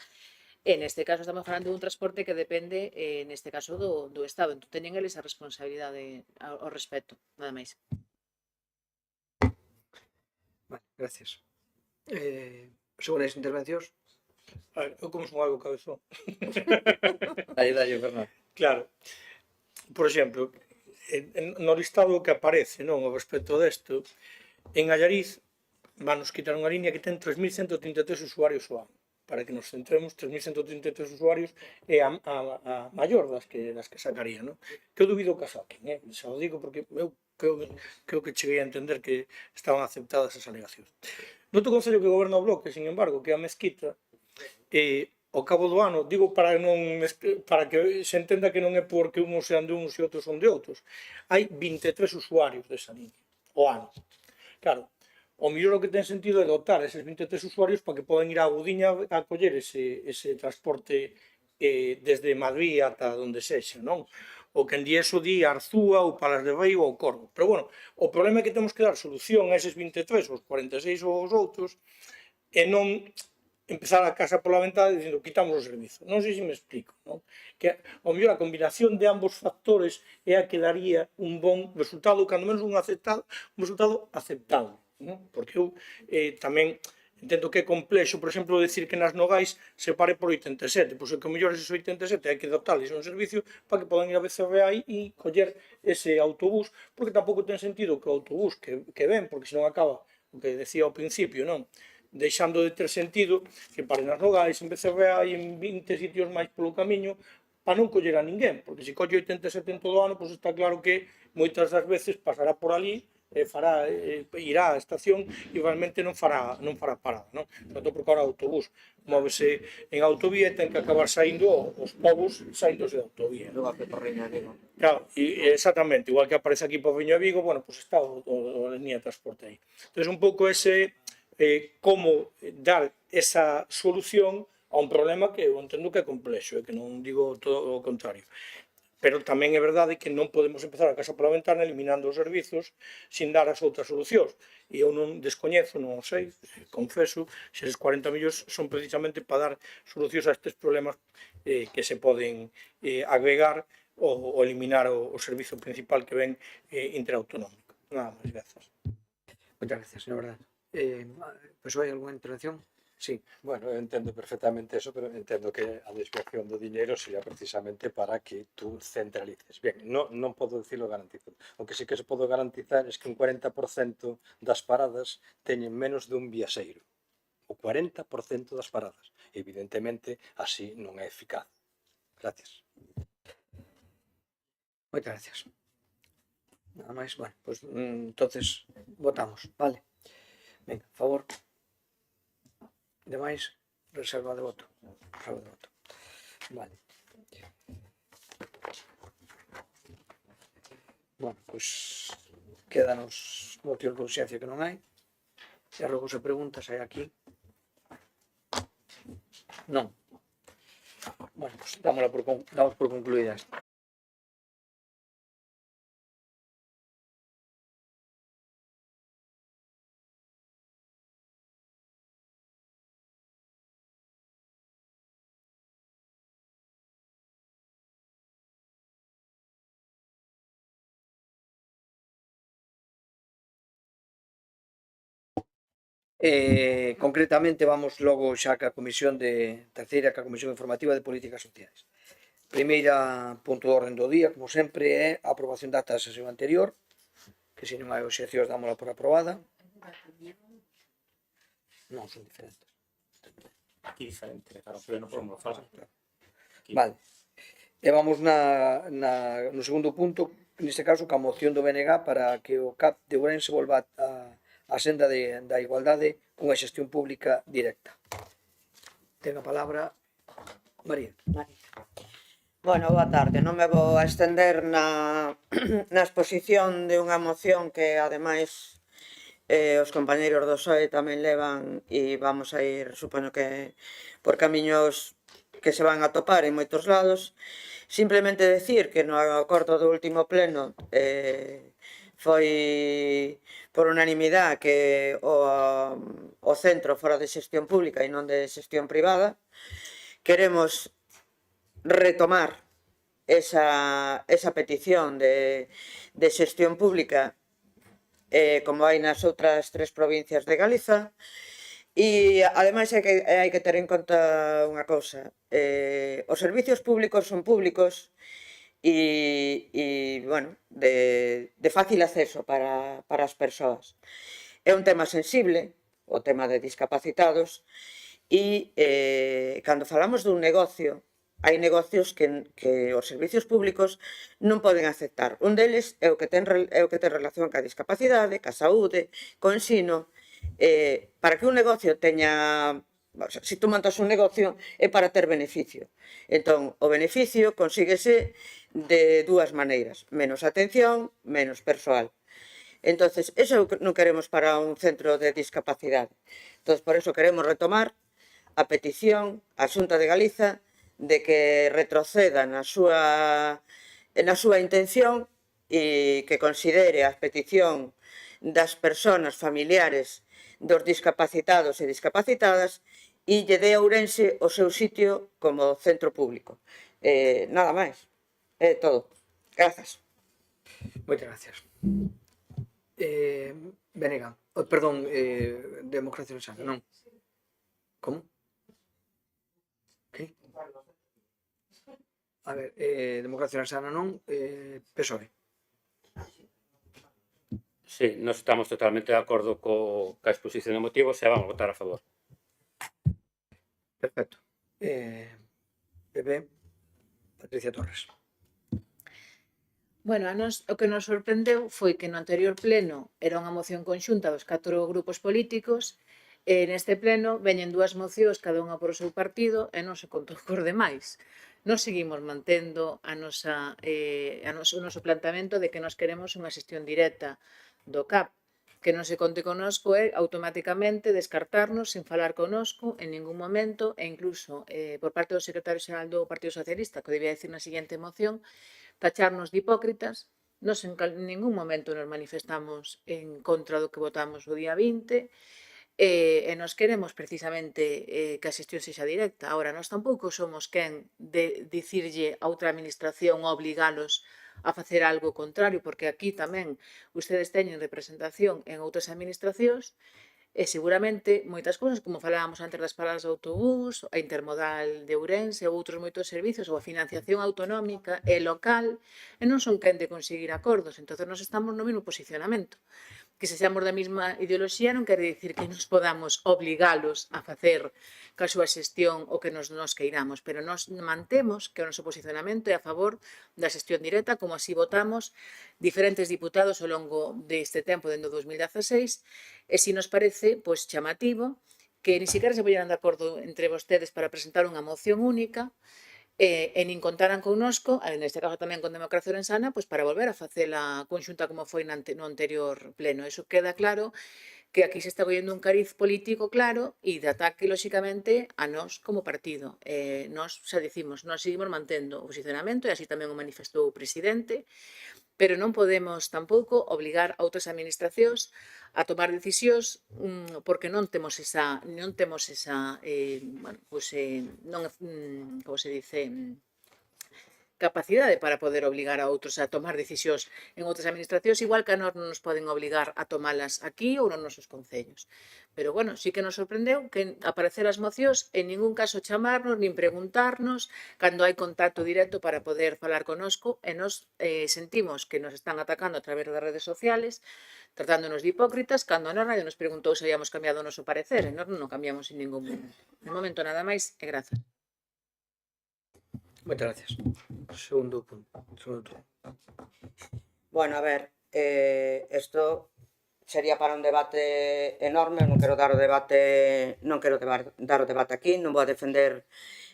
E neste caso estamos falando dun transporte que depende, neste caso, do Estado. Entón, teñen eles a responsabilidade ao respecto, nada máis. Vale, gracias. Segundas intervencións. A ver, eu como son algo cabezón. Dalle, Fernando. Claro. Por exemplo, no listado que aparece, non, ao respecto desto, en Allariz vanos quitar unha línea que ten 3.133 usuarios ao ano. Para que nos centremos, 3.133 usuarios é a maior das que sacaría, non? Que eu dubido que a saquen, xa o digo porque eu creo que cheguei a entender que estaban aceptadas as alegacións. Noutro concello que goberna o Bloque, sin embargo, que é a Mesquita, ao cabo do ano, digo para que se entenda que non é porque uns sean de uns e outros son de outros, hai 23 usuarios desa línea, ao ano. Claro, o mellor o que ten sentido é dotar eses 23 usuarios para que podan ir á Gudiña a coller ese transporte desde Madrid ata onde sexa, non? O que en día eso di Arzúa ou Palas de Beio ou Corgo. Pero, bueno, o problema é que temos que dar solución a eses 23, os 46 ou os outros, e non empezar a casa pola ventana dicindo quitamos o servizo. Non sei se me explico, non? Que ao mellor a combinación de ambos factores é a que daría un bon resultado, cando menos un resultado aceptable. Non? Porque eu tamén entendo que é complexo, por exemplo, decir que nas Nogais se pare por 87, pois é que o mellor eses 87 hai que dotarles un servicio para que podan ir a BCRA e coller ese autobús, porque tampouco ten sentido que o autobús que ven, porque senón acaba o que decía ao principio, non? Deixando de ter sentido que pare nas Nogais, en BCRA e en 20 sitios máis polo camiño, para non coller a ninguén, porque se colle 87 en todo o ano, pois está claro que moitas das veces pasará por ali, irá á estación e realmente non fará parada, non? Tanto porque ahora o autobús móvese en autovía e ten que acabar saindo os povos saíndose da autovía. Claro, e exactamente, igual que aparece aquí por Viño a Vigo, bueno, pois está a línea de transporte aí. Entón, un pouco ese como dar esa solución a un problema que eu entendo que é complexo, e que non digo todo o contrario. Pero tamén é verdade que non podemos empezar a casa pola ventana eliminando os servizos sin dar as outras solucións. E eu non descoñezo, non sei, confeso, se eses 40 millóns son precisamente para dar solucións a estes problemas que se poden agregar ou eliminar o servizo principal que ven interautonómico. Nada máis, grazas. Moitas gracias, señor Verdad. Pois hai algunha intervención? Sí. Bueno, eu entendo perfectamente eso, pero entendo que a desviación do diñeiro sería precisamente para que tú centralices. Bien, non podo dicirlo garantizado. O que sí que se podo garantizar é que un 40% das paradas teñen menos dun viaxeiro. O 40% das paradas. Evidentemente, así non é eficaz. Gracias. Moitas gracias. Nada máis, bueno, pois entonces votamos, vale. Venga, a favor. Demais, reserva de voto. Vale. Bueno, pois quédanos motivos de urxencia que non hai. E arrogos e preguntas hai aquí. Non. Bueno, pois damos por concluída esta. Concretamente vamos logo xa ca comisión de terceira, ca comisión informativa de políticas sociais. Primeira punto do orden do día, como sempre, é a aprobación da acta da sesión anterior, que se non hai obxeccións dámola por aprobada. Non, son diferentes. Aquí diferente, claro, pero non podemos falar. Vale. E vamos no segundo punto, neste caso, ca moción do BNG para que o CAP de Ourense volva a senda da igualdade cunha xestión pública directa. Ten a palabra María. Bueno, boa tarde. Non me vou a estender na exposición de unha moción que, ademais, os compañeiros do PSOE tamén levan e vamos a ir, supoño que, por camiños que se van a topar en moitos lados. Simplemente decir que no acordo do último pleno foi por unanimidade que o centro fora de xestión pública e non de xestión privada. Queremos retomar esa petición de xestión pública como hai nas outras 3 provincias de Galiza. E, ademais, hai que ter en conta unha cousa. Os servicios públicos son públicos e bueno, de fácil acceso para as persoas. É un tema sensible, o tema de discapacitados, e cando falamos dun negocio, hai negocios que os servicios públicos non poden aceptar. Un deles é o que ten relación ca discapacidade, ca saúde, co ensino. Para que un negocio teña... Se tú montas un negocio é para ter beneficio. Entón, o beneficio consíguese de 2 maneiras. Menos atención, menos persoal. Entonces, eso non queremos para un centro de discapacidade. Entón, por eso queremos retomar a petición á Xunta de Galiza de que retroceda na súa intención e que considere a petición das persoas familiares dos discapacitados e discapacitadas e lle dé a Ourense o seu sitio como centro público. Nada máis. É todo. Grazas. Moitas gracias. BNG. Perdón, Democracia Sana, non? Como? Que? A ver, Democracia Sana non, PSOE. Sí, nós estamos totalmente de acordo ca exposición de motivos e vamos votar a favor. Perfecto. PP, Patricia Torres. Bueno, a nos o que nos sorprendeu foi que no anterior pleno era unha moción conxunta dos 4 grupos políticos e neste pleno veñen 2 mocións, cada unha por o seu partido, e non se contou cos demais. Nos seguimos mantendo o noso planteamento de que nos queremos unha xestión directa do CAP, que non se conte connosco é automáticamente descartarnos sin falar connosco en ningún momento e incluso por parte do secretario xeral do Partido Socialista, que debía decir na seguinte moción, tacharnos de hipócritas. Nos en ningún momento nos manifestamos en contra do que votamos o día 20 e nos queremos precisamente que a xestión sexa directa. Ahora, nós tampouco somos quen de dicirlle a outra administración ou obligalos a facer algo contrario, porque aquí tamén ustedes teñen representación en outras administracións e seguramente moitas cousas, como falábamos antes das paradas de autobús, a intermodal de Ourense ou outros moitos servicios ou a financiación autonómica e local, e non son quen de conseguir acordos. Entón, nós estamos no mesmo posicionamento. Que sexamos da mesma ideoloxía non quere dicir que nos podamos obligalos a facer ca súa xestión o que nos queiramos, pero nos mantemos que o noso posicionamento é a favor da xestión directa, como así votamos diferentes diputados ao longo deste tempo, dende o 2016, e si nos parece chamativo que ni siquiera se poñeran de acordo entre vostedes para presentar unha moción única e nin contaran connosco, neste caso tamén con Democracia Orensana, para volver a facela conxunta como foi no anterior pleno. Iso queda claro que aquí se está collendo un cariz político claro e de ataque, lóxicamente, a nós como partido. Nós, xa dicimos, nós seguimos mantendo o posicionamento e así tamén o manifestou o presidente, pero non podemos tampouco obligar a outras administracións a tomar decisións porque non temos esa como se dice, capacidade para poder obligar a outros a tomar decisións en outras administracións, igual que a nós non nos poden obligar a tomalas aquí ou nos nosos concellos. Pero, bueno, sí que nos sorprendeu que aparecer as mocións en ningún caso chamarnos, nin preguntarnos, cando hai contacto directo para poder falar conosco, e nos sentimos que nos están atacando a través das redes sociales, tratándonos de hipócritas, cando a nós nadie nos preguntou se habíamos cambiado o noso parecer, e nós non cambiamos en ningún momento. De momento nada máis, e grazas. Moitas gracias. Segundo punto. Segundo turno. Bueno, a ver, isto sería para un debate enorme, non quero dar o debate, dar o debate aquí, non vou a defender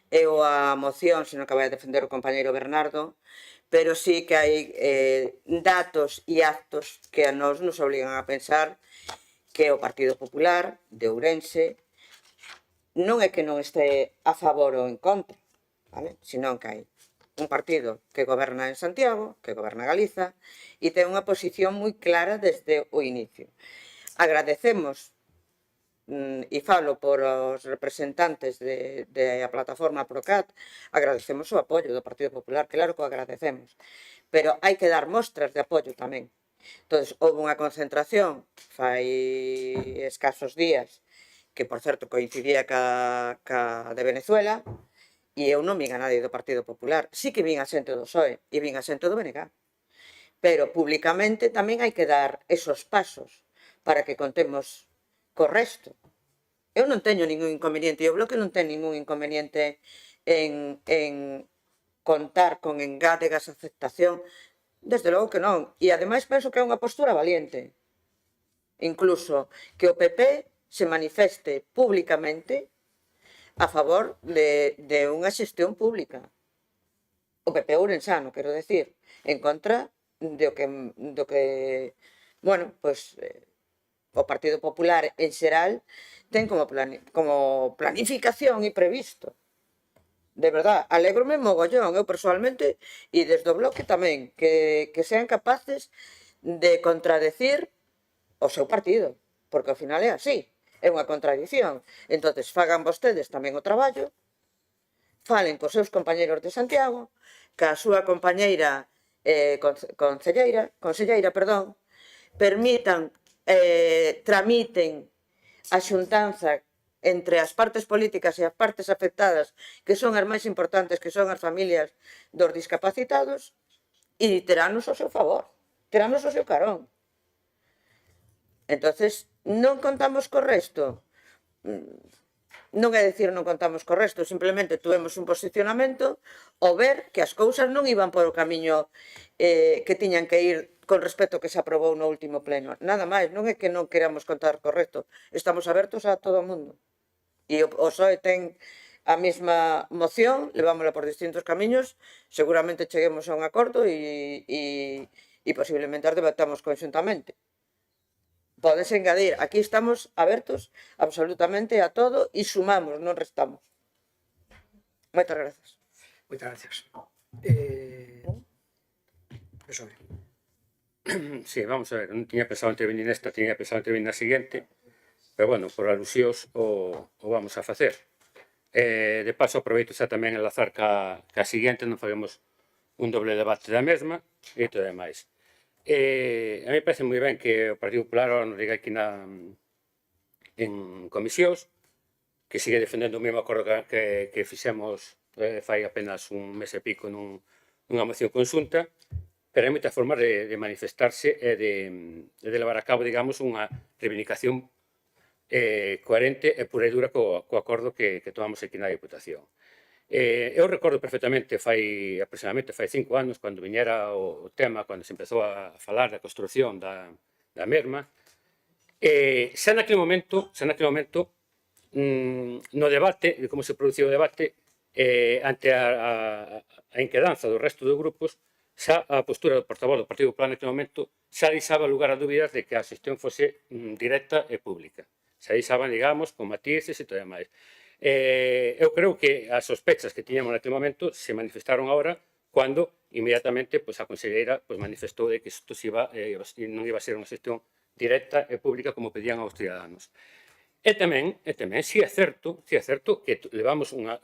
eu a moción, sino que vai a defender o compañeiro Bernardo, pero sí que hai datos e actos que a nós nos obligan a pensar que o Partido Popular de Ourense non é que non este a favor ou en contra, vale? Senón que hai un partido que goberna en Santiago, que goberna Galiza, e ten unha posición moi clara desde o inicio. Agradecemos, e falo por os representantes de a plataforma Procat, agradecemos o apoio do Partido Popular, claro que o agradecemos, pero hai que dar mostras de apoio tamén. Entón, houve unha concentración fai escasos días, que por certo coincidía ca de Venezuela, e eu non vin a nadie do Partido Popular. Sí que vin a xente do PSOE e vin a xente do BNG. Pero públicamente tamén hai que dar esos pasos para que contemos co resto. Eu non teño ningún inconveniente, e o Bloque non ten ningún inconveniente en contar con engádegas aceptación. Desde logo que non. E ademais penso que é unha postura valiente. Incluso que o PP se manifeste públicamente a favor de unha xestión pública. O PP ourensano, quero decir, en contra do que bueno, pois o Partido Popular en xeral ten como planificación e previsto. De verdad, alégrome mogollón, eu persoalmente, e desde o Bloque tamén, que sean capaces de contradecir o seu partido, porque ao final é así. É unha contradición. Entonces, fagan vostedes tamén o traballo, falen cos seus compañeiros de Santiago, ca súa compañeira conselleira, permitan, tramiten a xuntanza entre as partes políticas e as partes afectadas, que son as máis importantes, que son as familias dos discapacitados, e terános ao seu favor, terános ao seu carón. Entonces, non contamos co resto? Non é dicir non contamos co resto, simplemente tuvemos un posicionamento ao ver que as cousas non iban por o camiño que tiñan que ir con respecto que se aprobou no último pleno. Nada máis, non é que non queramos contar co resto, estamos abertos a todo o mundo. E o PSOE ten a mesma moción, levámola por distintos camiños, seguramente cheguemos a un acordo e posiblemente as debatamos conxuntamente. Podes engadir, aquí estamos abertos absolutamente a todo e sumamos, non restamos. Moitas grazas. Moitas gracias. PSOE. Sí, vamos a ver, non tiña pensado intervenir nesta, tiña pensado intervenir na seguinte, pero bueno, por alusións o vamos a facer. De paso, aproveito xa tamén enlazar ca seguinte, non faremos un doble debate da mesma e todo demais. A mí parece moi ben que o Partido Popular ahora nos diga aquí en comisións que sigue defendendo o mesmo acordo que fixemos fai apenas un mes e pico nunha moción conxunta, pero hai moitas formas de manifestarse e de levar a cabo, digamos, unha reivindicación coherente e pura e dura co acordo que tomamos aquí na Diputación. Eu recordo perfectamente, aproximadamente fai 5 anos, cando viñera o tema, cando se empezou a falar da construcción da mesma, xa naquele momento, no debate, de como se producía o debate, ante a inquedanza do resto dos grupos, xa a postura do portavoz do Partido Popular naquele momento xa deixaba lugar a dúbidas de que a xestión fose directa e pública. Xa deixaban, digamos, con matices e todo demais. Eu creo que as sospechas que tiñamos naquele momento se manifestaron agora cando inmediatamente a conselleira manifestou de que isto non iba a ser unha xestión directa e pública como pedían aos ciudadanos. E tamén, si é certo que levamos unha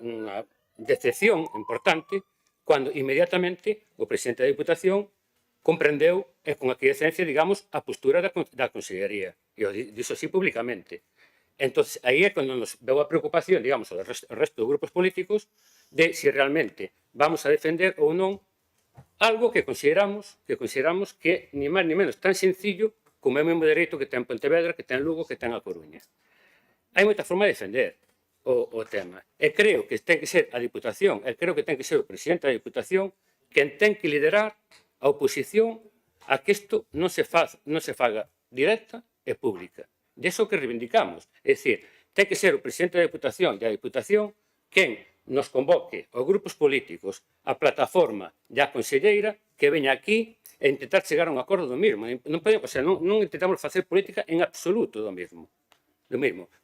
decepción importante Cando inmediatamente o presidente da Diputación comprendeu e con aquiescencia, digamos, a postura da Consellería. E o dixo así públicamente. Entón, aí é cando nos veu a preocupación, digamos, ao resto dos grupos políticos de se realmente vamos a defender ou non algo que consideramos que ni máis ni menos tan sencillo como é o mesmo dereito que ten Pontevedra, que ten Lugo, que ten a Coruña. Hai moita forma de defender o tema. E creo que ten que ser a Diputación, e creo que ten que ser o presidente da Diputación quen ten que liderar a oposición a que isto non se faga directa e pública. De iso que reivindicamos. É dicir, ten que ser o presidente da Diputación e a Diputación quen nos convoque aos grupos políticos, a plataforma e a conselleira que veña aquí e intentar chegar a un acordo do mesmo. Non intentamos facer política en absoluto do mesmo.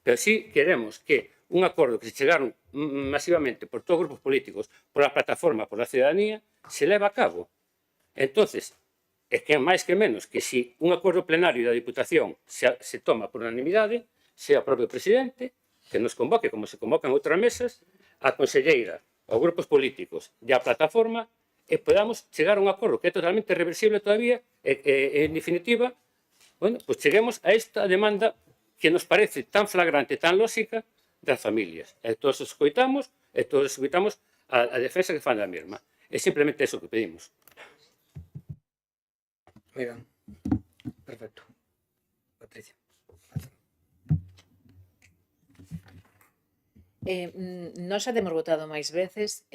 Pero sí queremos que un acordo que se chegaron masivamente por todos os grupos políticos, por a plataforma, por a ciudadanía, se leva a cabo. Entonces, é que máis que menos que se un acordo plenario da Diputación se toma por unanimidade, sea o propio presidente que nos convoque, como se convocan outras mesas, a conselleira, aos grupos políticos e a plataforma e podamos chegar a un acordo que é totalmente reversible todavía e en definitiva, bueno, pues cheguemos a esta demanda que nos parece tan flagrante, tan lógica das familias. E todos os escoitamos e todos escoitamos a defensa que fan da mesma. É simplemente eso que pedimos. Mira, perfecto. Patricia. Nós xa temos votado máis veces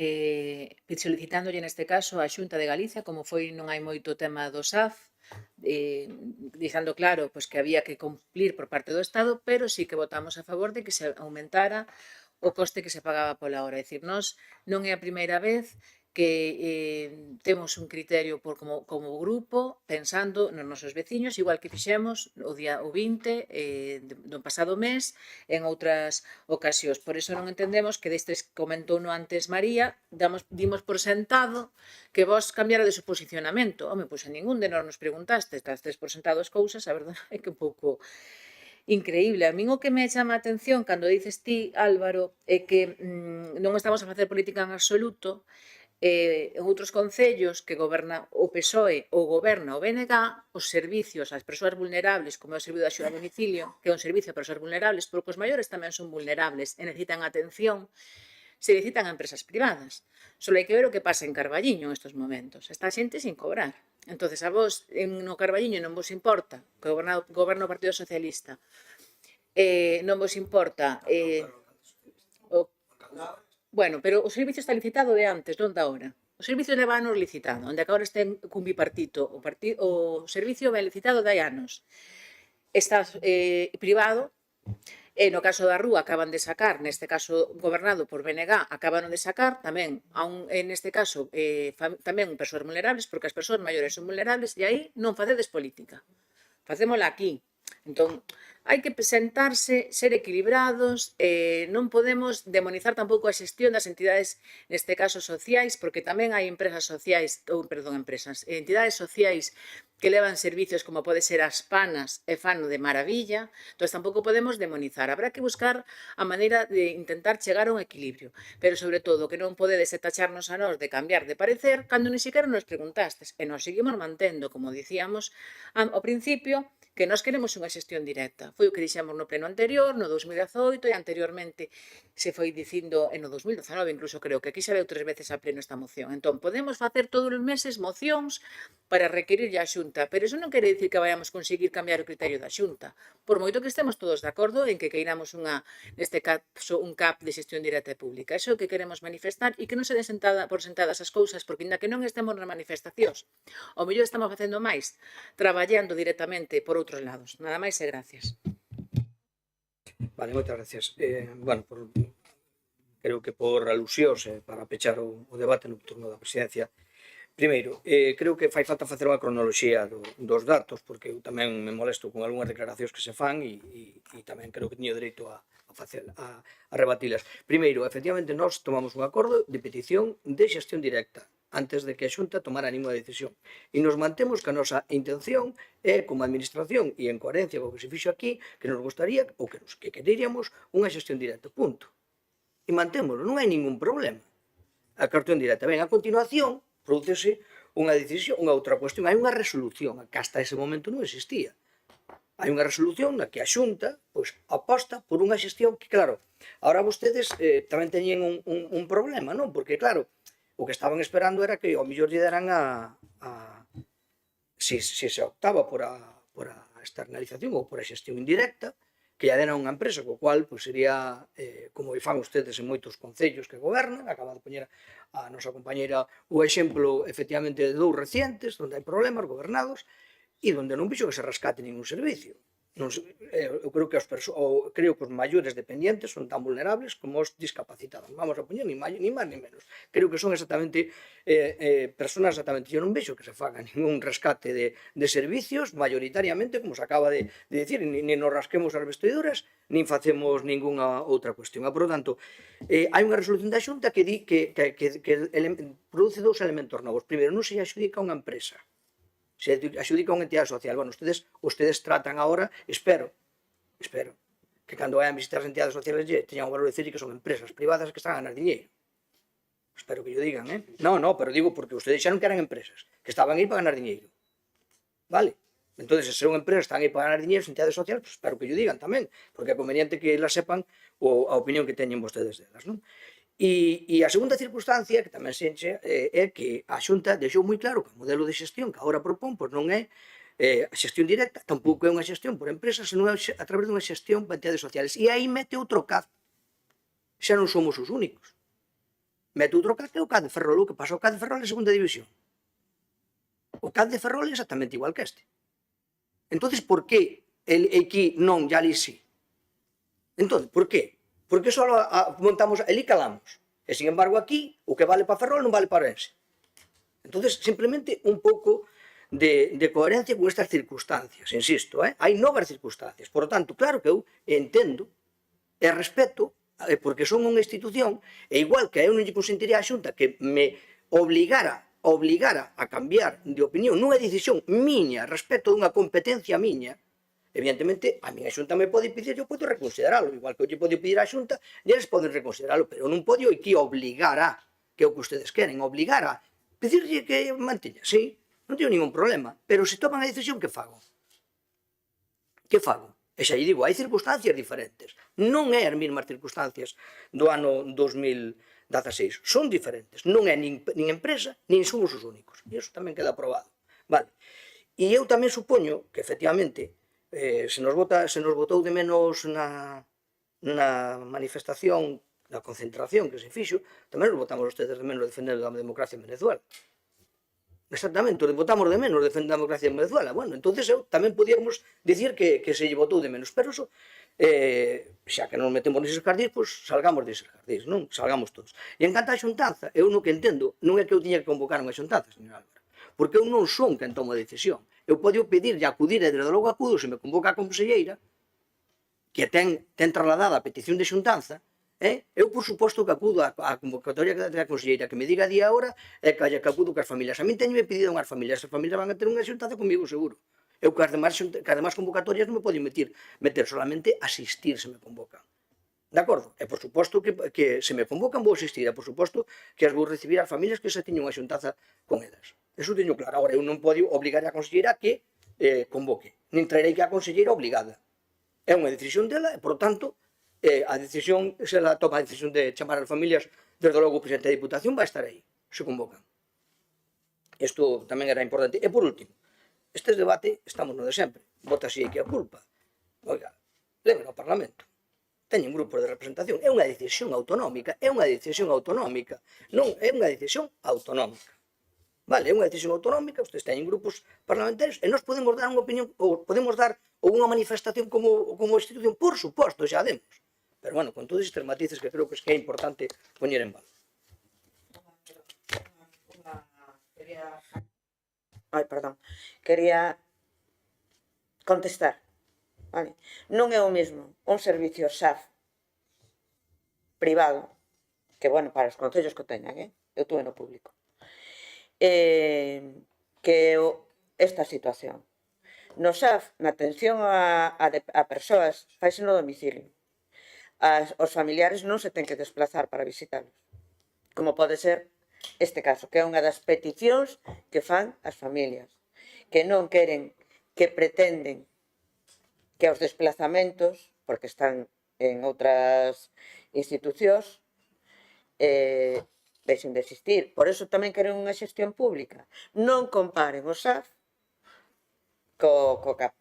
solicitándolle neste caso a Xunta de Galicia, como foi non hai moito tema do SAF, dixendo claro pois, que había que cumplir por parte do Estado, pero sí que votamos a favor de que se aumentara o coste que se pagaba pola hora. É dicir, nós non é a primeira vez que temos un criterio como grupo pensando nos nosos veciños, igual que fixemos o día 20 do pasado mes en outras ocasións. Por iso non entendemos que destes comentou no antes María, dimos por sentado que vos cambiara de su posicionamento. Home, pois a ningún de nós nos preguntaste, estes por sentado as cousas, a verdade é que un pouco increíble. A min o que me chama a atención cando dices ti, Álvaro, é que non estamos a facer política en absoluto. En outros concellos que goberna o PSOE ou goberna o BNG, os servicios ás persoas vulnerables, como é o servicio de axuda a domicilio, que é un servicio a persoas vulnerables, porque os maiores tamén son vulnerables e necesitan atención, se licitan a empresas privadas. Só hai que ver o que pasa en Carballiño en estes momentos. Está xente sin cobrar. Entón, a vos, no Carballiño non vos importa, que goberna o Partido Socialista, non vos importa... Bueno, pero o servicio está licitado de antes, non da hora. O servicio leva anos licitado, onde agora está cun bipartito. O servicio vai licitado de anos. Está privado, e no caso da Rúa acaban de sacar, neste caso gobernado por BNG, acabaron de sacar tamén, neste caso, tamén persoas vulnerables, porque as persoas maiores son vulnerables, e aí non facedes política. Facémola aquí. Entón, hai que sentarse, ser equilibrados, non podemos demonizar tampouco a xestión das entidades, neste caso sociais, porque tamén hai entidades sociais que levan servicios como pode ser as panas e fano de maravilla, entón tampouco podemos demonizar. Habrá que buscar a maneira de intentar chegar a un equilibrio, pero sobre todo que non podedes tacharnos a nós de cambiar de parecer cando ni siquiera nos preguntastes, e nos seguimos mantendo, como dicíamos ao principio, que nós queremos unha xestión directa. Foi o que dixemos no pleno anterior, no 2018 e anteriormente se foi dicindo no 2019, incluso creo que aquí xa veu 3 veces a pleno esta moción. Entón, podemos facer todos os meses mocións para requerir a Xunta, pero iso non quere dicir que vayamos conseguir cambiar o criterio da Xunta. Por moito que estemos todos de acordo en que queiramos neste caso, un CAP de xestión directa e pública. Iso é o que queremos manifestar e que non se den por sentadas as cousas, porque ainda que non estemos nas manifestacións, ao mellor estamos facendo máis, traballando directamente por outros lados. Nada máis e gracias. Vale, moitas gracias. Bueno, creo que por alusións para pechar o debate no turno da presidencia, primeiro, creo que fai falta facer unha cronoloxía dos datos, porque eu tamén me molesto con algunhas declaracións que se fan e tamén creo que teño dereito a rebatilas. Primeiro, efectivamente, nós tomamos un acordo de petición de xestión directa antes de que a Xunta tomara ninguna decisión. E nos mantemos que a nosa intención é, como administración e en coherencia co que se fixo aquí, que nos gustaría, ou que queríamos, unha xestión directa, punto. E mantémoslo, non hai ningún problema. a cartón directa. Ben, a continuación, prodúcese unha decisión, unha outra cuestión, hai unha resolución, que hasta ese momento non existía. Hai unha resolución na que a Xunta pois, aposta por unha xestión que, claro, agora vostedes tamén teñen un problema, non? Porque, claro, o que estaban esperando era que ao mellor lle deran se se optaba por a externalización ou por a xestión indirecta, que lle deran unha empresa, co cual pois, sería, como fan ustedes en moitos concellos que gobernan, acaba de poñer a nosa compañeira o exemplo, efectivamente, de 2 recientes, onde hai problemas gobernados, e onde non vixo que se rescate ningún servicio. Non se, eu creo que creo que os maiores dependientes son tan vulnerables como os discapacitados. Vamos a poñer ni máis ni menos. Creo que son exactamente personas exactamente. Eu non vexo que se faga ningún rescate de servicios mayoritariamente, como se acaba de decir, ni nos rasquemos as vestiduras, nin facemos ningunha outra cuestión. Por lo tanto, hai unha resolución da Xunta que di que produce 2 elementos novos. Primeiro, non se adxudica a unha empresa, se adxudica a unha entidade social. Bueno, ustedes tratan agora, espero, que cando vayan visitar as entidades sociales teñan o valor de decir que son empresas privadas que están a ganar diñeiro. Espero que yo digan, No, pero digo porque ustedes xa non que eran empresas, que estaban aí para ganar diñeiro. Vale? Entonces, se son empresas que están aí para ganar diñeiro, as entidades sociales, pues espero que yo digan tamén, porque é conveniente que elas sepan a opinión que teñen vostedes delas, non? E a segunda circunstancia, que tamén se enche, é que a Xunta deixou moi claro que o modelo de xestión que agora propón pois non é a xestión directa, tampouco é unha xestión por empresas, senón a través dunha xestión para entidades sociales. E aí mete outro CAD. Xa non somos os únicos. Mete outro CAD que é o CAD de Ferrol. O que pasa o CAD de Ferrol é segunda división. O CAD de Ferrol é exactamente igual que este. Entonces, por que aquí non, ya ali sí? Entonces, por que? Porque só montamos, ali calamos. E, sin embargo, aquí, o que vale para Ferrol non vale para Orense. Entonces, simplemente un pouco de coherencia con estas circunstancias, insisto, hai novas circunstancias. Por lo tanto, claro que eu entendo e respeto, porque son unha institución, e igual que eu non lle consentiría a Xunta que me obligara a cambiar de opinión nunha decisión miña respecto dunha competencia miña, evidentemente, a miña Xunta me pode pedir, eu podo reconsideralo, igual que eu lle podo pedir á Xunta, e eles poden reconsideralo, pero non podo aquí obligar a, que é o que ustedes queren, obligar a pedirlle que manteña, sí, non teño ningún problema, pero se toman a decisión, que fago? Que fago? E xa lle digo, hai circunstancias diferentes, non é as mesmas circunstancias do ano 2016, son diferentes, non é nin empresa, nin somos os únicos, e iso tamén queda aprobado, vale? E eu tamén supoño que, efectivamente, se nos botou de menos na manifestación, na concentración que se fixo, tamén nos botamos ustedes de menos defendendo a democracia en Venezuela. Exactamente, nos botamos de menos defendendo a democracia en Venezuela. Bueno, entonces tamén podíamos dicir que se lle botou de menos, pero eso, xa que non nos metemos neses jardís, pois salgamos deses jardís, non? Salgamos todos. E en canto a xuntanza, eu non que entendo, non é que eu tiña que convocar unha xuntanza, señor Álvaro, porque eu non son quen tomo a decisión. Eu podo pedir e acudir, e desde logo acudo, se me convoca a conselleira, que ten trasladada a petición de xuntanza, eu, por suposto, que acudo a convocatoria da conselleira, que me diga día e hora, e que acudo cas familias. A mí teño pedido unhas familias, as familias van a ter unha xuntanza comigo, seguro. Eu que as demais convocatorias non me podo meter solamente asistir se me convocan. De acordo? E, por suposto, que se me convocan vou asistir, e, por suposto, que as vou recibir as familias que xa teñen unha xuntanza con elas. Eso teño claro. Agora, eu non podo obligar a conselleira que convoque. Nin traerei que a conselleira obligada. É unha decisión dela e, por tanto, a decisión, se ela toma a decisión de chamar as familias, desde logo o presidente da Diputación vai estar aí, se convocan. Isto tamén era importante. E, por último, este debate estamos no de sempre. Vota si que a culpa. Oiga, leven ao Parlamento. Teñen grupos de representación. É unha decisión autonómica. Non é unha decisión autonómica. Vale, é unha decisión autonómica, ustedes teñen grupos parlamentarios, e nós podemos dar unha opinión, ou podemos dar unha manifestación como institución, por suposto, xa demos. Pero, bueno, con todos estes matices que creo que é importante poñer en valor. Quería contestar. Vale. Non é o mesmo un servicio SAF privado, que, bueno, para os concellos que teñan, eu tuve no público, que esta situación. No SAF, na atención a persoas, faise no domicilio. Os familiares non se ten que desplazar para visitarlos. como pode ser este caso, que é unha das peticións que fan as familias, que non queren, que pretenden que os desplazamentos, porque están en outras institucións, deixen de existir. Por eso tamén queren unha xestión pública. Non comparen o SAF co CAP.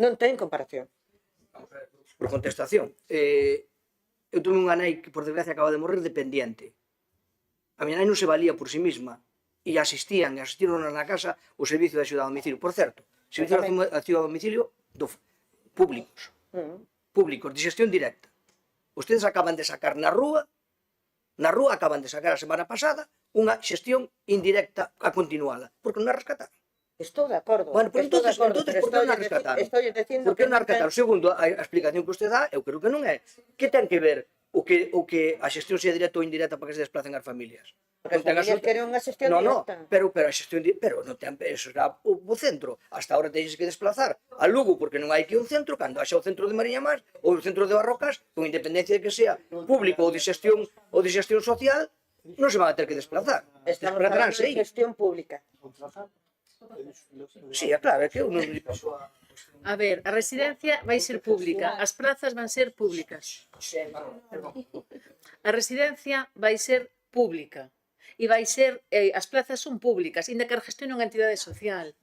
Non ten comparación. Por contestación. Eu tuve unha nai que, por desgracia, acaba de morrer dependiente. A miña nai non se valía por sí misma e asistiron na casa o servicio de axuda a domicilio. Por certo, servicio de axuda a domicilio públicos, de xestión directa. Ustedes acaban de sacar na rúa acaban de sacar a semana pasada unha xestión indirecta a continuada, porque non a rescataron. Estou de acordo. Bueno, pues entonces, por que non a rescataron? Por que non a rescataron? Segundo, a explicación que usted dá, eu creo que non é. Que ten que ver o que a xestión sea directa ou indirecta para que se desplacen as familias? Porque as familias queren unha xestión directa. Pero a xestión pero non ten, eso será o centro. Hasta ahora teñes que desplazar a Lugo porque non hai que un centro, cando haxa o centro de Mariña Mar ou o centro de Barrocas, con independencia de que sea público ou de xestión social, non se van a ter que desplazar. Estamos falando de xestión pública. Sí, é claro, é que eu non... A ver, a residencia vai ser pública, as prazas van ser públicas. A residencia vai ser pública e vai ser, as plazas son públicas, inda que a gestión unha entidade social.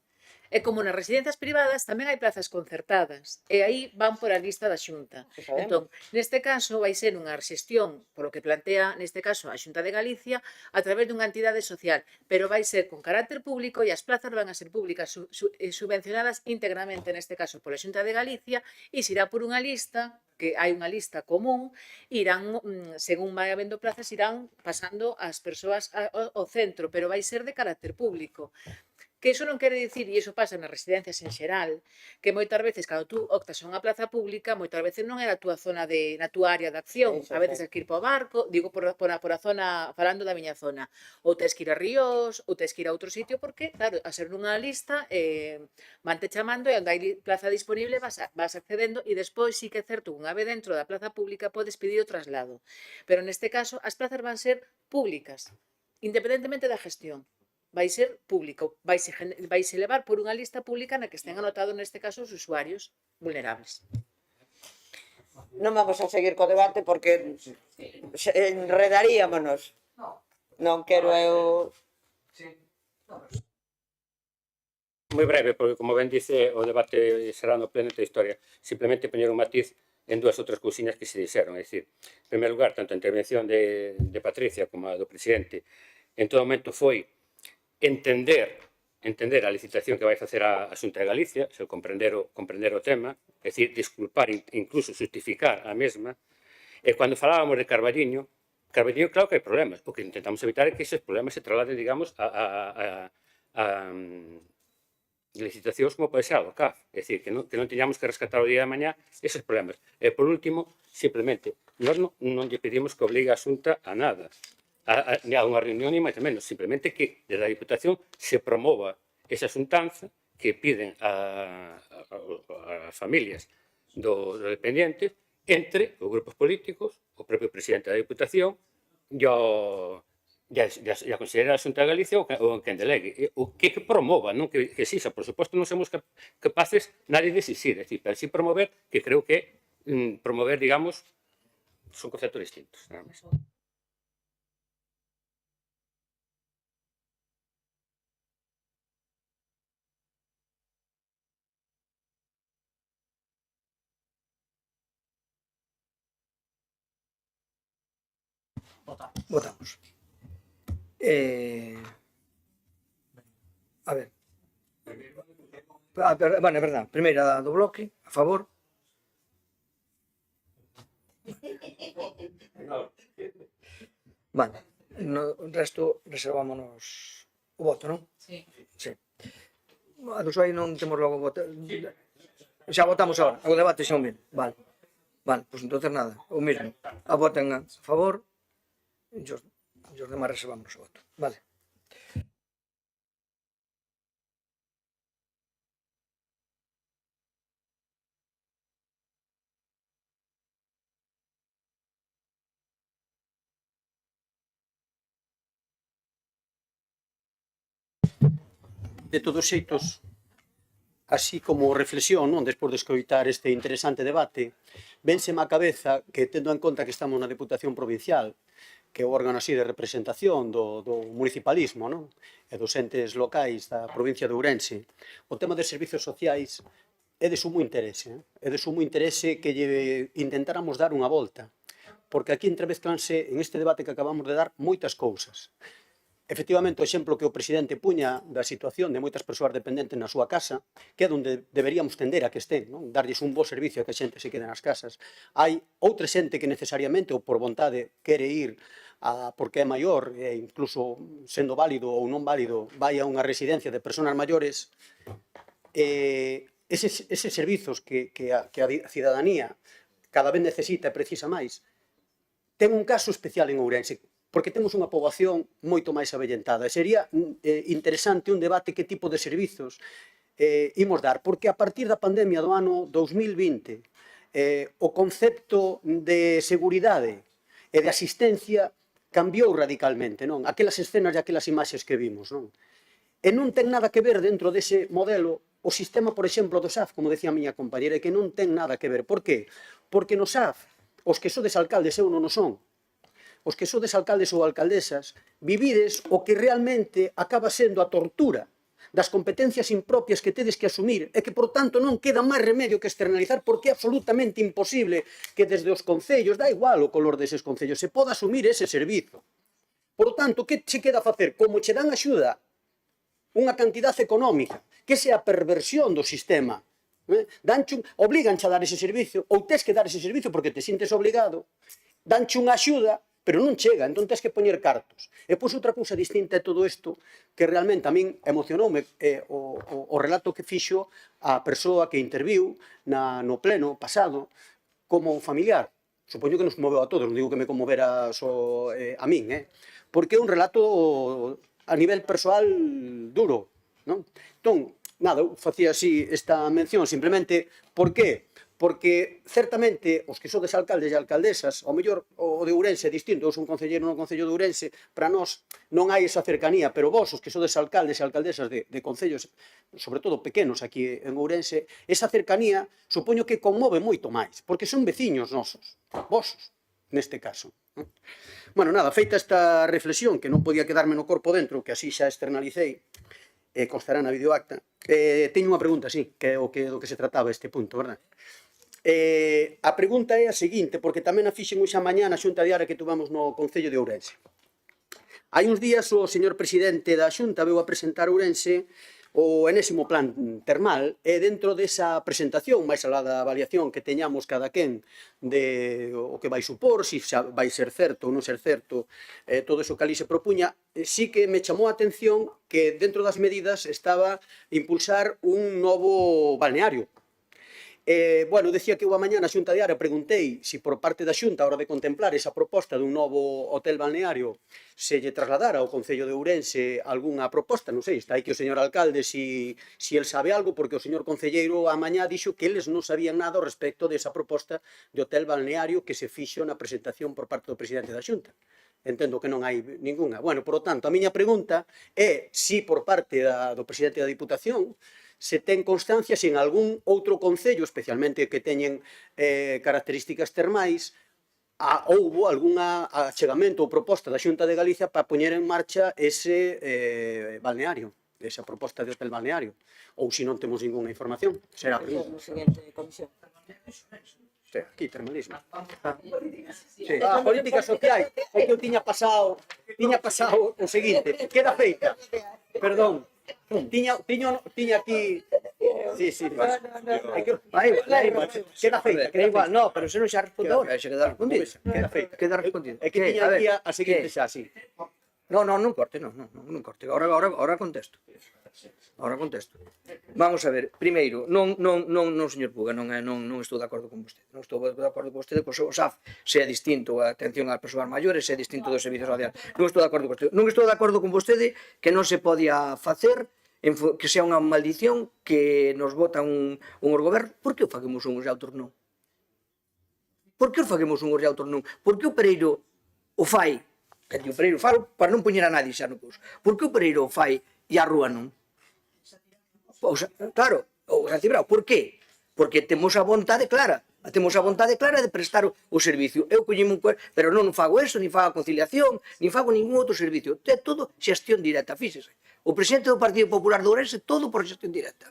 E como nas residencias privadas tamén hai plazas concertadas e aí van por a lista da Xunta. Entón, neste caso vai ser unha xestión, polo que plantea neste caso a Xunta de Galicia, a través dunha entidade social, pero vai ser con carácter público e as plazas van a ser públicas subvencionadas íntegramente neste caso pola Xunta de Galicia e se irá por unha lista, que hai unha lista común, irán, según vai habendo plazas, irán pasando as persoas ao centro, pero vai ser de carácter público. Que iso non quere dicir, e iso pasa nas residencias en xeral, que moitas veces, cando tú optas a unha plaza pública, moitas veces non é na túa zona na túa área de acción, a veces hai que ir para o barco, digo por a zona, falando da miña zona, ou tens que ir a Ríos, ou tens que ir a outro sitio, porque, claro, a ser nunha lista, vante chamando e onde hai plaza disponible vas accedendo e despois sí que é certo, unha vez dentro da plaza pública podes pedir o traslado. Pero neste caso, as plazas van ser públicas, independentemente da gestión. Vai ser público, vaise levar por unha lista pública na que estén anotados neste caso os usuarios vulnerables. Non vamos a seguir co debate porque enredaríamonos. Non quero eu... Moi breve, porque como ben dice, o debate será no pleno da historia. Simplemente poñer un matiz en dúas outras cousiñas que se dixeron. É dicir, en primeiro lugar, tanto a intervención de Patricia como a do presidente, en todo momento foi entender a licitación que vai facer a Xunta de Galicia, se comprender o tema, é dicir, disculpar, incluso justificar a mesma. E cando falábamos de Carballiño, claro que hai problemas. O que intentamos evitar é que esos problemas se trasladen, digamos, a licitacións como pode ser a do CAF. É dicir, que non teñamos que rescatar o día de mañá esos problemas. E, por último, simplemente, nós non lle pedimos que obligue a Xunta a nada. Ni a unha reunión, ni máis menos, simplemente que desde a Diputación se promova esa xuntanza que piden as familias do dependiente entre os grupos políticos, o propio presidente da Diputación e a conselleira da Xunta de Galicia ou quen delegue, o que promova, non que exixa. Por suposto, non somos capaces nadie de exixir, é dicir, pero sí promover, que creo que promover, digamos, son conceptos distintos, nada máis. Votamos. A ver. Bueno, é verdad. Primeira do bloque, a favor. Vale. No resto reservámonos o voto, non? Sí. Sí. A dos aí non temos logo voto. Xa votamos agora. O debate xa o mesmo. Vale. Vale, pois entonces nada, o mesmo. A voten a favor. E os demais reservamos o voto. Vale. de todos xeitos, así como reflexión, non, despois de escoitar este interesante debate, vénseme á cabeza que, tendo en conta que estamos na Deputación Provincial, que é o órgano así de representación do municipalismo, non? E dos entes locais da provincia de Ourense, o tema de servizos sociais é de sumo interese, é de sumo interese que lle intentáramos dar unha volta, porque aquí entremezclanse en este debate que acabamos de dar moitas cousas. Efectivamente, o exemplo que o presidente puña da situación de moitas persoas dependentes na súa casa, que é onde deberíamos tender a que estén, non? Darlles un bo servicio a que a xente se quede nas casas. Hai outra xente que necesariamente ou por vontade quere ir porque é maior, e incluso sendo válido ou non válido, vai a unha residencia de persoas maiores. Eses servizos que a cidadanía cada vez necesita e precisa máis, ten un caso especial en Ourense, porque temos unha poboación moito máis avellentada. Sería interesante un debate que tipo de servizos imos dar, porque a partir da pandemia do ano 2020 o concepto de seguridade e de asistencia cambiou radicalmente, non? Aquelas escenas e aquelas imaxes que vimos, non? E non ten nada que ver dentro dese modelo o sistema, por exemplo, do SAF, como decía a miña compañera, que non ten nada que ver. Por qué? Porque no SAF, os que sodes alcaldes, eu non o son, os que sodes alcaldes ou alcaldesas, vivides o que realmente acaba sendo a tortura das competencias impropias que tedes que asumir e que, por tanto, non queda máis remedio que externalizar, porque é absolutamente imposible que desde os concellos, da igual o color deses concellos, se poda asumir ese servizo. Por tanto, que se queda a facer? Como che dan axuda unha cantidade económica, que esa é a perversión do sistema, obliganche a dar ese servicio, ou tes que dar ese servicio porque te sintes obligado, danche unha axuda, pero non chega, entón tens que poñer cartos. E pois outra cousa distinta é todo isto, que realmente a min emocionoume o relato que fixo a persoa que interviu no pleno pasado como familiar. Supoño que nos conmoveu a todos, non digo que me conmovera só a min, porque é un relato a nivel persoal duro, non? Entón, nada, eu facía así esta mención simplemente, por qué? Porque certamente os que sodes alcaldes e alcaldesas, ao mellor o de Ourense é distinto, eu son concelleiro no Concello de Ourense, para nós non hai esa cercanía, pero vos, os que sodes alcaldes e alcaldesas de concellos, sobre todo pequenos aquí en Ourense, esa cercanía supoño que conmove moito máis, porque son veciños nosos, vosos, neste caso. Bueno, nada, feita esta reflexión, que non podía quedarme no corpo dentro, que así xa externalicei, constará na videoacta, teño unha pregunta, sí, que é do que se trataba este punto, verdad? A pregunta é a seguinte, porque tamén a fixen hoxe a mañá na xunta diaria que tuvamos no Concello de Ourense. Hai uns días o señor presidente da xunta veu a presentar Ourense o enésimo plan termal, e dentro desa presentación, máis alá da avaliación que teñamos cada quen de o que vai supor, se vai ser certo ou non ser certo, todo iso que ali se propuña, sí que me chamou a atención que dentro das medidas estaba impulsar un novo balneario. Bueno, decía que eu a mañá na xunta diaria preguntei se por parte da xunta, a hora de contemplar esa proposta dun novo hotel balneario, se lle trasladara ao Concello de Ourense algunha proposta, non sei, está aí que o señor alcalde si el sabe algo, porque o señor concelleiro a mañá dixo que eles non sabían nada ao respecto desa proposta de hotel balneario que se fixo na presentación por parte do presidente da xunta. Entendo que non hai ningunha. Bueno, por lo tanto, a miña pregunta é se por parte do presidente da Diputación se ten constancia se en algún outro concello, especialmente que teñen características termais, houbo algún achegamento ou proposta da Xunta de Galicia para poñer en marcha ese balneario, esa proposta de hotel balneario, ou se non temos ninguna información. Será a pregunta. Aquí, termalismo. Políticas sociais, é que eu tiña pasado o seguinte, queda feita, perdón, tiña aquí... Sí. Queda feita, queda igual. No, pero se non xa respondeu, xa queda respondido. Queda feita. Queda respondido. É que tiña aquí a seguinte xa, sí. Non corte, non corte. Ahora contesto. Vamos a ver, primeiro, non, señor Puga, non estou de acordo con vostede. Non estou de acordo con vostede, pois o SAF sea distinto, a atención ás persoas maiores sea distinto dos servicios sociais. Non estou de acordo con vostede. Non estou de acordo con vostede que non se podía facer, que sea unha maldición que nos vota un goberno. Por que o faguemos uns e outros non? Por que os faguemos uns e outros non? Por que o Pereiro o fai? Que o Pereiro falo para non poñer a nadie xa no curso. Por que o Pereiro o fai e a Rúa non? Claro, o San Cibrao, por qué? Porque temos a vontade clara, de prestar o servicio. Eu collimo pero non fago eso, ni fago a conciliación, ni fago ningún outro servicio. É todo xestión directa, fíxese. O presidente do Partido Popular de Ourense, todo por xestión directa.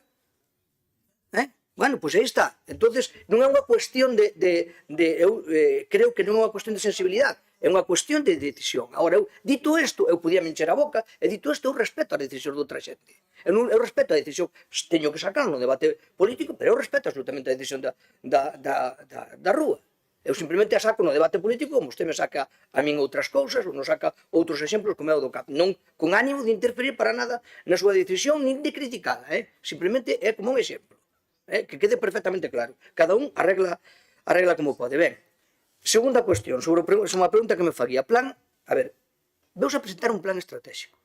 Bueno, pois aí está. Entonces, non é unha cuestión eu creo que non é unha cuestión de sensibilidade, é unha cuestión de decisión. Agora, eu, dito isto, eu podía me encher a boca, e dito isto, eu respeto as decisións de outra xente. Eu respeto a decisión, teño que sacar no debate político, pero eu respeto absolutamente a decisión da rúa. Eu simplemente a saco no debate político, como usted me saca a min outras cousas, ou nos saca outros exemplos como é o do CAP. Non con ánimo de interferir para nada na súa decisión, nin de criticada, simplemente é como un exemplo. Que quede perfectamente claro. Cada un arregla como pode. Ben, segunda cuestión, sobre unha pregunta que me faría. Plan, a ver, veus a presentar un plan estratégico.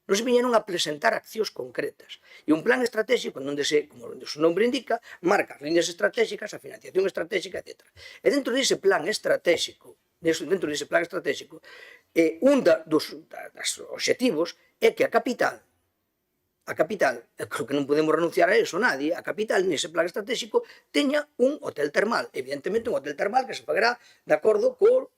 Non se viñeron a presentar accións concretas. E un plan estratégico onde se, como o seu nombre indica, marca as líneas estratégicas, a financiación estratégica, etc. E dentro dese plan estratégico, un dos obxectivos é que a capital, creo que non podemos renunciar a eso nadie, a capital nese plan estratégico teña un hotel termal, evidentemente un hotel termal que se pagará de acordo co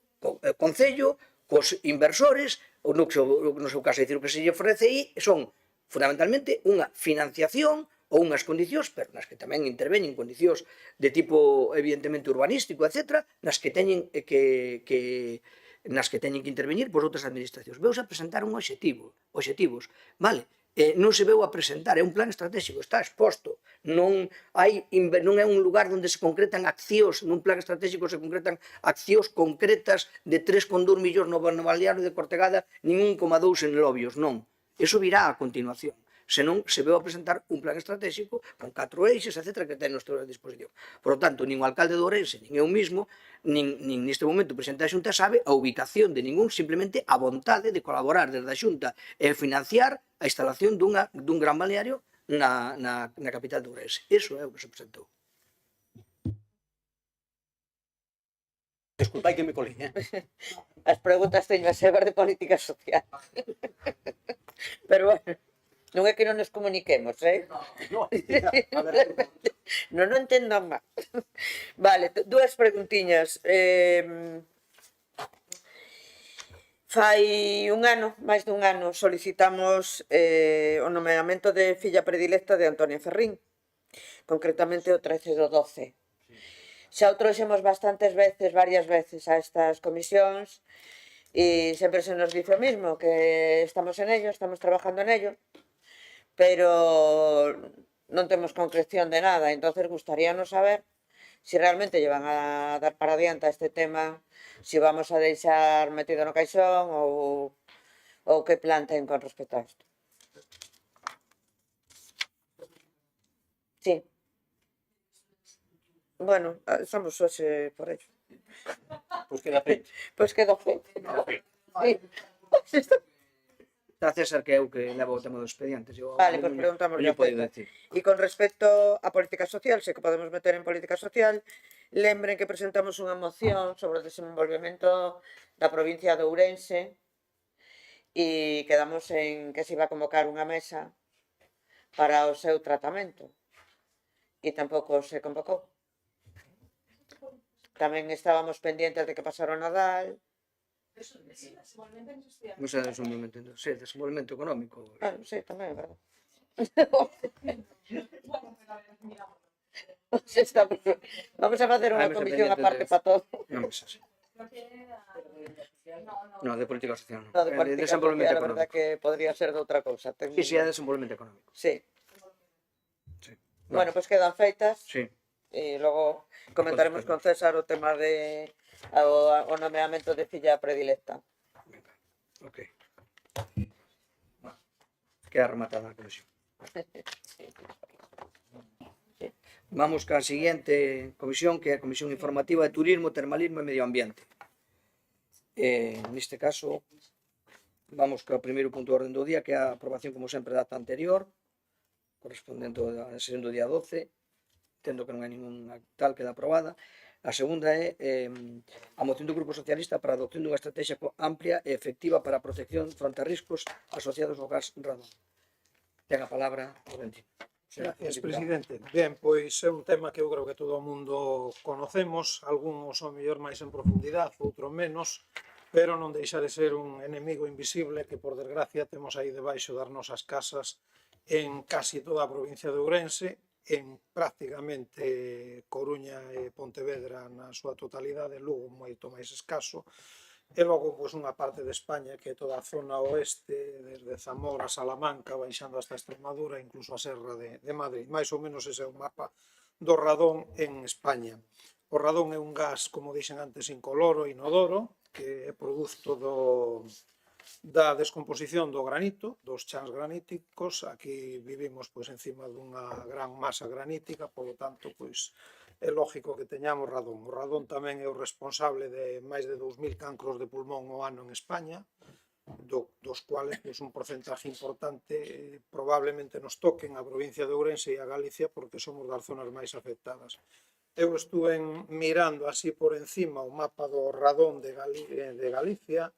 Concello, cos inversores, ou no seu caso dicir o que se lle ofrece aí, son fundamentalmente unha financiación ou unhas condicións, pero nas que tamén interveñen condicións de tipo evidentemente urbanístico, etc., nas que teñen que intervenir por outras administracións. Veus a presentar un obxectivos, vale? Non se veu a presentar, é un plan estratégico, está exposto, non é un lugar onde se concretan accións, nun plan estratégico se concretan accións concretas de 3,2 millóns no balneario de Cortegada, nin 1,2 en Lobios, non. Eso virá a continuación. Senón se veu a presentar un plan estratégico con 4 eixes, etc., que ten a nosa disposición. Por lo tanto, nin o alcalde de Ourense, nin eu mismo, nin neste momento o presidente da Xunta sabe a ubicación de ningún, simplemente a vontade de colaborar desde a Xunta e financiar a instalación dun gran balneario na capital de Ourense. Iso é o que se presentou. Desculpai que me colí, As preguntas teño a ser de política social. Pero bueno, non é que non nos comuniquemos, Non entendo máis. Vale, dúas preguntiñas. Fai un ano, máis dun ano, solicitamos o nomeamento de filla predilecta de Antonia Ferrín, concretamente o 13/12. Xa o trouxemos varias veces a estas comisións, e sempre se nos dice o mismo, que estamos en ello, estamos trabajando en ello, pero non temos concreción de nada. Entonces gustaríanos saber se realmente lle van a dar para adiante a este tema, se vamos a deixar metido no caixón ou que plan ten con respecto a isto. Sí. Bueno, estamos hoxe por ello. Pois queda feito. Pois queda feito. Está César, que é o que leva o tema dos expedientes. Vale, pois preguntamos a César. E con respecto á política social, sei que podemos meter en política social, lembren que presentamos unha moción sobre o desenvolvemento da provincia de Ourense e quedamos en que se iba a convocar unha mesa para o seu tratamento e tampouco se convocou. Tamén estábamos pendientes de que pasara o Nadal. Non sei, desenvolvemento económico. Sí, tamén é verdade. Vamos a facer unha comisión aparte para todo. Non, no, de política social non. No, de política social, a verdade que podría ser de outra cousa. Sí, é desenvolvemento económico. Sí. Bueno, pois quedan feitas. Sí. E logo comentaremos con César o tema de o nomeamento de filla predilecta. Ok. Queda rematada a comisión. Vamos ca siguiente comisión, que é a Comisión Informativa de Turismo, Termalismo e Medio Ambiente. Neste caso, vamos co primeiro punto de orden do día, que é a aprobación, como sempre, da ata anterior, correspondente á sesión do día 12. Entendo que non hai ningún tal, queda aprobada. A segunda é a moción do Grupo Socialista para a adopción dunha estrategia amplia e efectiva para a protección fronte a riscos asociados ao gas radón. Ten a palabra o Valentino. Gracias, presidente. Ben, pois é un tema que eu creo que todo o mundo conocemos, algúns ao mellor máis en profundidade, outro menos, pero non deixa de ser un enemigo invisible que, por desgracia, temos aí debaixo das nosas casas en casi toda a provincia de Ourense, en prácticamente Coruña e Pontevedra na súa totalidade, Lugo moito máis escaso, e logo pois, unha parte de España que é toda a zona oeste, desde Zamora, Salamanca, baixando hasta Extremadura, incluso a Serra de Madrid. Mais ou menos ese é o mapa do radón en España. O radón é un gas, como dixen antes, incoloro, inodoro, que é produto da descomposición do granito, dos chans graníticos. Aquí vivimos pois encima dunha gran masa granítica, polo tanto, pois é lógico que teñamos radón. O radón tamén é o responsable de máis de 2000 cancros de pulmón ao ano en España, dos cuales pois, un porcentaje importante probablemente nos toquen a provincia de Ourense e a Galicia porque somos das zonas máis afectadas. Eu estuve mirando así por encima o mapa do radón de Galicia.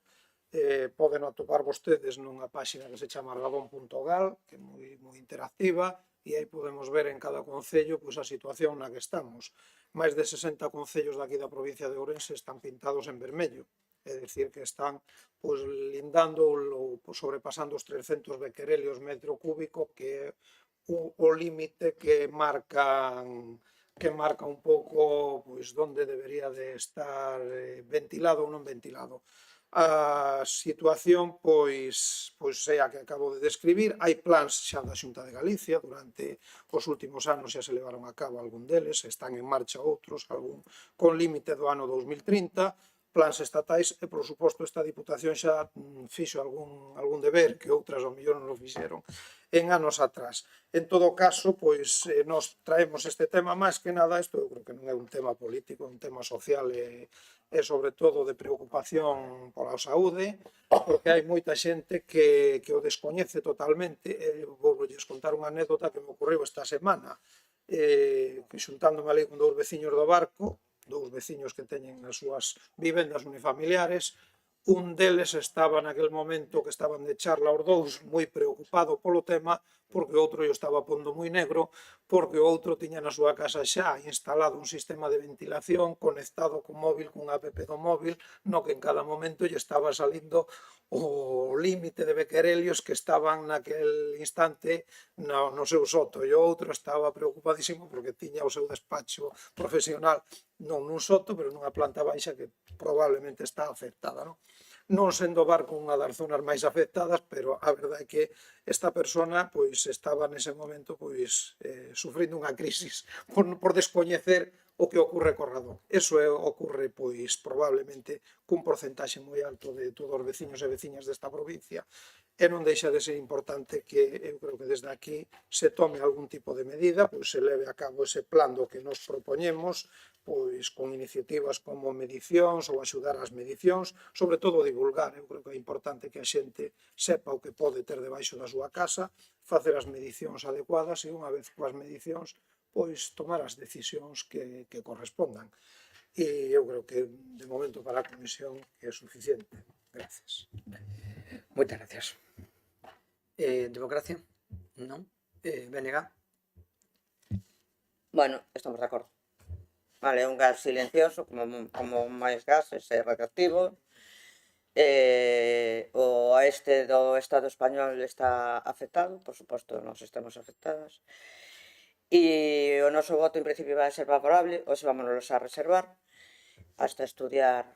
Poden atopar vostedes nunha páxina que se chama radón.gal, que é moi interactiva, e aí podemos ver en cada concello pois, a situación na que estamos. Mais de 60 concellos daqui da provincia de Ourense están pintados en vermello, é dicir que están pois, lindando ou sobrepasando os 300 becquerelios metro cúbico, que é o límite que marca un pouco pois, onde debería de estar ventilado ou non ventilado. A situación pois é a que acabo de describir. Hai plans xa da Xunta de Galicia, durante os últimos anos xa se levaron a cabo algún deles, están en marcha outros, algún con límite do ano 2030, plans estatais e, por suposto, esta Diputación xa fixo algún deber que outras ao mellor non o fixeron en anos atrás. En todo caso, pois, nos traemos este tema máis que nada, isto eu creo que non é un tema político, é un tema social e sobre todo de preocupación pola saúde, porque hai moita xente que o descoñece totalmente. Vou lles contar unha anécdota que me ocorreu esta semana, xuntándome ali con dous veciños do Barco, dous veciños que teñen as súas vivendas unifamiliares. Un deles estaba naquel momento que estaban de charla os dous moi preocupado polo tema, porque o outro yo estaba pondo moi negro, porque o outro tiña na súa casa xa instalado un sistema de ventilación conectado con móvil, cun app do móvil, no que en cada momento lle estaba salindo o límite de becquerelios que estaban naquel instante no seu soto, e o outro estaba preocupadísimo porque tiña o seu despacho profesional non nun soto, pero nunha planta baixa que probablemente está afectada, non sendo o Barco unha das zonas máis afectadas, pero a verdade é que esta persona pois estaba nese momento pois sufrindo unha crisis por descoñecer o que ocorre co radón. Eso ocorre pois probablemente cun porcentaxe moi alto de todos os veciños e veciñas desta provincia, e non deixa de ser importante que eu creo que desde aquí se tome algún tipo de medida, pois se leve a cabo ese plan do que nos propoñemos, pois con iniciativas como medicións ou axudar ás medicións, sobre todo divulgar. Eu creo que é importante que a xente sepa o que pode ter debaixo da súa casa, facer as medicións adecuadas e unha vez coas medicións pois tomar as decisións que correspondan. E eu creo que de momento para a Comisión é suficiente. Gracias. Moitas gracias. Democracia? Non? BNG? Bueno, estamos de acordo. Vale, é un gas silencioso, como máis gases, é radioactivo. O oeste do Estado español está afectado, por suposto, nós estamos afectadas. E o noso voto, en principio, vai ser favorable, hoxe vámonos a reservar hasta estudiar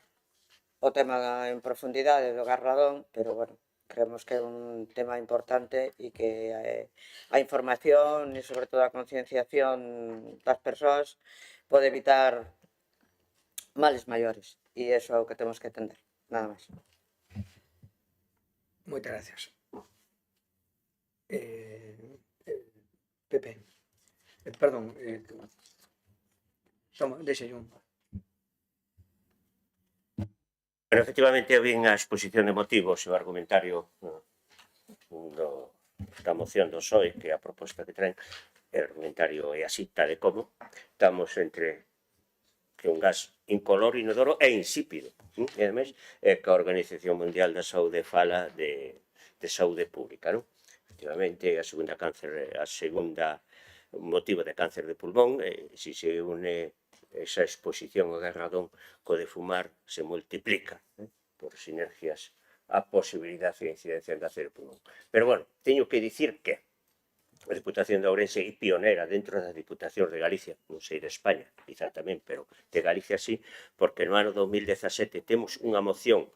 o tema en profundidade do gas radón, pero, bueno, creemos que é un tema importante e que a información e, sobre todo, a concienciación das persoas pode evitar males maiores, e iso é o que temos que atender, nada máis. Moitas gracias. Pepe. Perdón. Toma, deixe un. Pero efectivamente eu vin a exposición de motivos e o argumentario da moción do PSOE, que é a proposta que traen, o argumentario é así, tal e como estamos entre que un gas incoloro, inodoro e insípido, e ademais é que a Organización Mundial da Saúde fala de saúde pública, non? efectivamente, a segunda motivo de cáncer de pulmón, se se une esa exposición ao gas radón co de fumar se multiplica por sinergias a posibilidade de incidencia en cáncer de pulmón. Pero, bueno, teño que dicir que a Diputación de Ourense é pionera dentro das Diputacións de Galicia, non sei de España, quizá tamén, pero de Galicia sí, porque no ano 2017 temos unha moción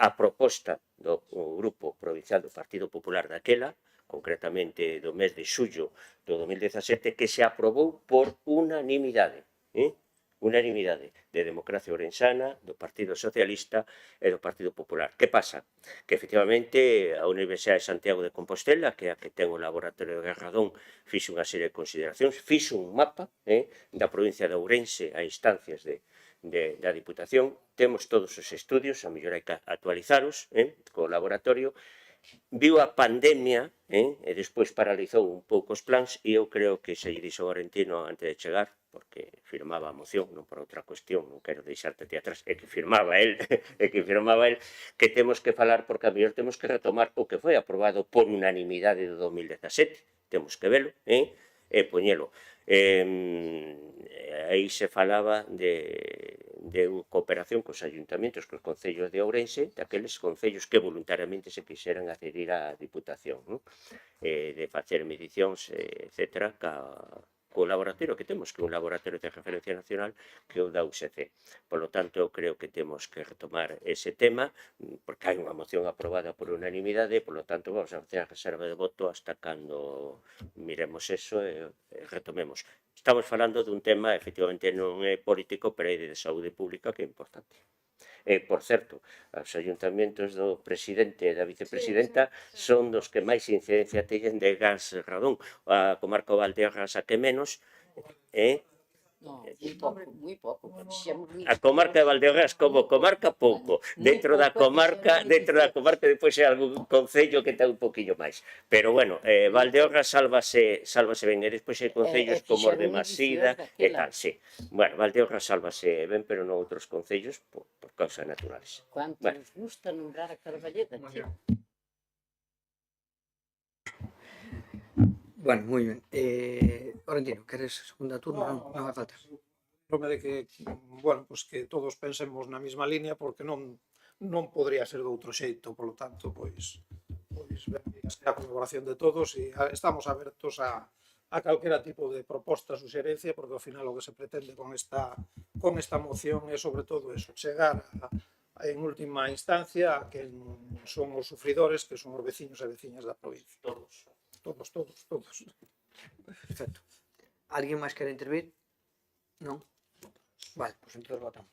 a proposta do Grupo Provincial do Partido Popular daquela, concretamente do mes de xullo do 2017, que se aprobou por unanimidade, unanimidade de Democracia Ourensana, do Partido Socialista e do Partido Popular. Que pasa? Que, efectivamente, a Universidade de Santiago de Compostela, que é a que ten o laboratorio de Garradón, fixe unha serie de consideracións, fixe un mapa da provincia de Ourense a instancias da Diputación. Temos todos os estudios, a mellor hai que actualizaros co laboratorio. Viu a pandemia e despois paralizou un pouco os plans e eu creo que se lle dixo ao Arentino antes de chegar, porque firmaba a moción, non por outra cuestión, non quero deixarte ti atrás, é que firmaba el, que temos que falar porque a mellor temos que retomar o que foi aprobado por unanimidade do 2017, temos que velo e poñelo. Aí se falaba de cooperación cos ayuntamentos, cos concellos de Ourense, daqueles concellos que voluntariamente se quixeran acceder á Diputación, de facer medicións, etc., co laboratorio que temos, que é un laboratorio de referencia nacional que é o da UCC. Por lo tanto, eu creo que temos que retomar ese tema, porque hai unha moción aprobada por unanimidade, por lo tanto, vamos a facer a reserva de voto hasta cando miremos eso e retomemos. Estamos falando dun tema, efectivamente, non é político, pero é de saúde pública, que é importante. Por certo, os ayuntamentos do presidente e da vicepresidenta son dos que máis incidencia teñen de gas radón. A comarca do Valdeorras a que menos, moi pouco. a comarca de Valdeorras como comarca pouco. Dentro da comarca depois hai algún concello que ten un poquinho máis. Pero, bueno, Valdeorras sálvase ben, e despois hai concellos como os de Masida e tal, sí. Bueno, Valdeorras sálvase ben, pero non outros concellos por causas naturales. Quanto nos gusta nombrar a Carballeda, tío. Bueno, moi ben. Orentino, queres segunda turno? Non vai falta. Nome de que, bueno, pues que todos pensemos na mesma línea, porque non podría ser de outro xeito, polo tanto, pois a colaboración de todos e estamos abertos a calquera tipo de proposta, suxerencia, porque ao final o que se pretende con esta moción é sobre todo eso, chegar en última instancia a que son os sufridores, que son os veciños e veciñas da provincia. Todos. Perfecto. Alguén máis quere intervir? Non? Vale, pois entón votamos.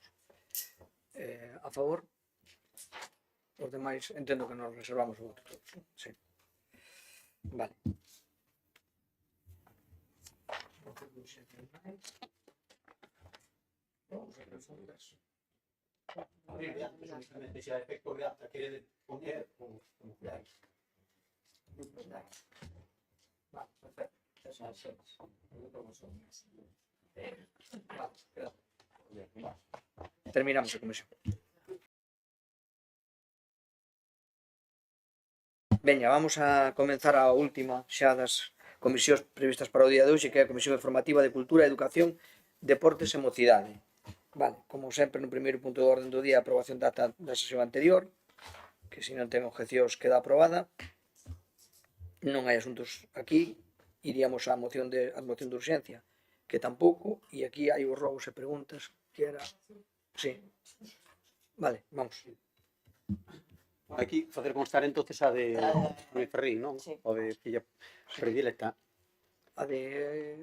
A favor? Os demais entendo que nos reservamos o voto todos. Sí. Vale. Terminamos a comisión. Veña, vamos a comenzar a última xa das comisións previstas para o día de hoxe, que é a Comisión Informativa de Cultura, Educación, Deportes e Mocidade. Vale, como sempre, no primeiro punto de orden do día, a aprobación da ata da sesión anterior, que se non ten objecións queda aprobada. Non hai asuntos aquí, iríamos á moción de urxencia, que tampouco, e aquí hai os robos e preguntas, que era... Sí. Vale, vamos. Aquí facer constar entonces a de Ferrín, non? Sí. O de filla predilecta. A de...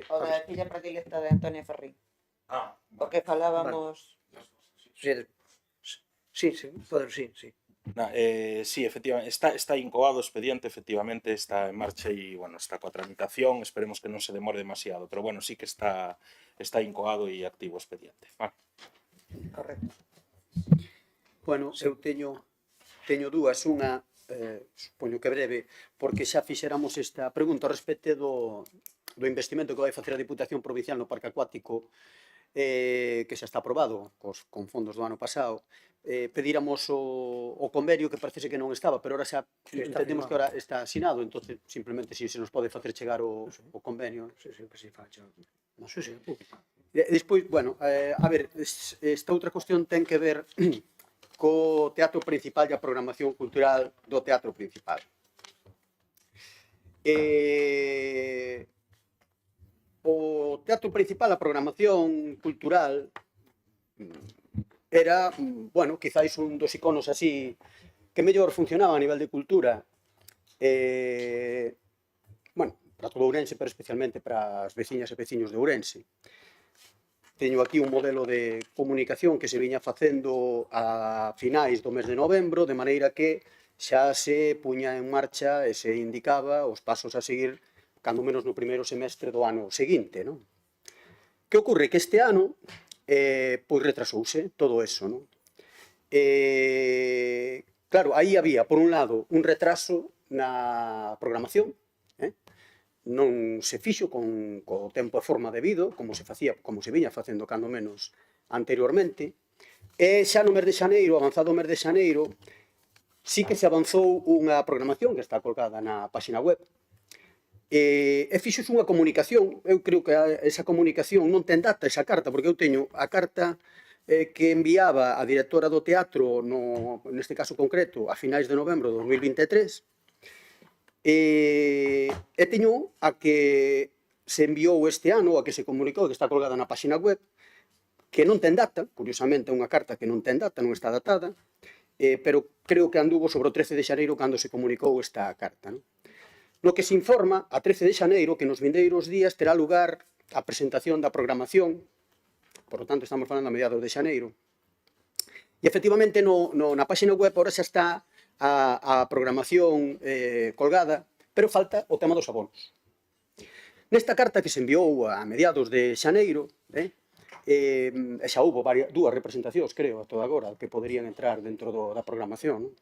O da filla predilecta de Antonia Ferrín. O que falábamos... Sí, poder, sí. Sí, efectivamente, está incoado o expediente, efectivamente está en marcha e, bueno, está coa tramitación, esperemos que non se demore demasiado, pero, bueno, sí que está incoado e activo o expediente. Correcto. Bueno, eu teño dúas, unha, supoño que breve, porque xa fixéramos esta pregunta ao respecto do investimento que vai facer a Diputación Provincial no Parque Acuático que xa está aprobado con fondos do ano pasado, pedíramos o convenio que parece que non estaba, pero ahora xa Sí, está entendemos que firmado. ahora está asinado, entonces simplemente si se nos pode facer chegar o convenio. Sí, que se facha. Sí, público. Despois, bueno, a ver, esta outra cuestión ten que ver co teatro principal e a programación cultural do teatro principal. O teatro principal, a programación cultural, era, bueno, quizáis un dos iconos así que mellor funcionaba a nivel de cultura. Bueno, para todo Ourense, pero especialmente para as veciñas e veciños de Ourense. Teño aquí un modelo de comunicación que se viña facendo a finais do mes de novembro, de maneira que xa se puña en marcha e se indicaba os pasos a seguir cando menos no primeiro semestre do ano seguinte, non? Que ocorre? Que este ano pois retrasouse todo eso, non? Claro, aí había, por un lado, un retraso na programación, non se fixo co tempo e forma debido, como se viña facendo cando menos anteriormente, e xa no mes de xaneiro, avanzado o mes de xaneiro, sí que se avanzou unha programación que está colgada na página web, e fixos unha comunicación. Eu creo que esa comunicación non ten data, esa carta, porque eu teño a carta que enviaba a directora do teatro, neste caso concreto, a finais de novembro de 2023, e teño a que se enviou este ano, a que se comunicou, que está colgada na página web, que non ten data, curiosamente é unha carta que non ten data, non está datada, pero creo que anduvo sobre o 13 de xaneiro cando se comunicou esta carta, non? No que se informa, a 13 de xaneiro, que nos vindeiros días terá lugar a presentación da programación, por lo tanto estamos falando a mediados de xaneiro, e efectivamente na página web ahora xa está a programación colgada, pero falta o tema dos abonos. Nesta carta que se enviou a mediados de xaneiro, e xa houve dúas representacións, creo, a toda agora, que poderían entrar dentro da programación, non?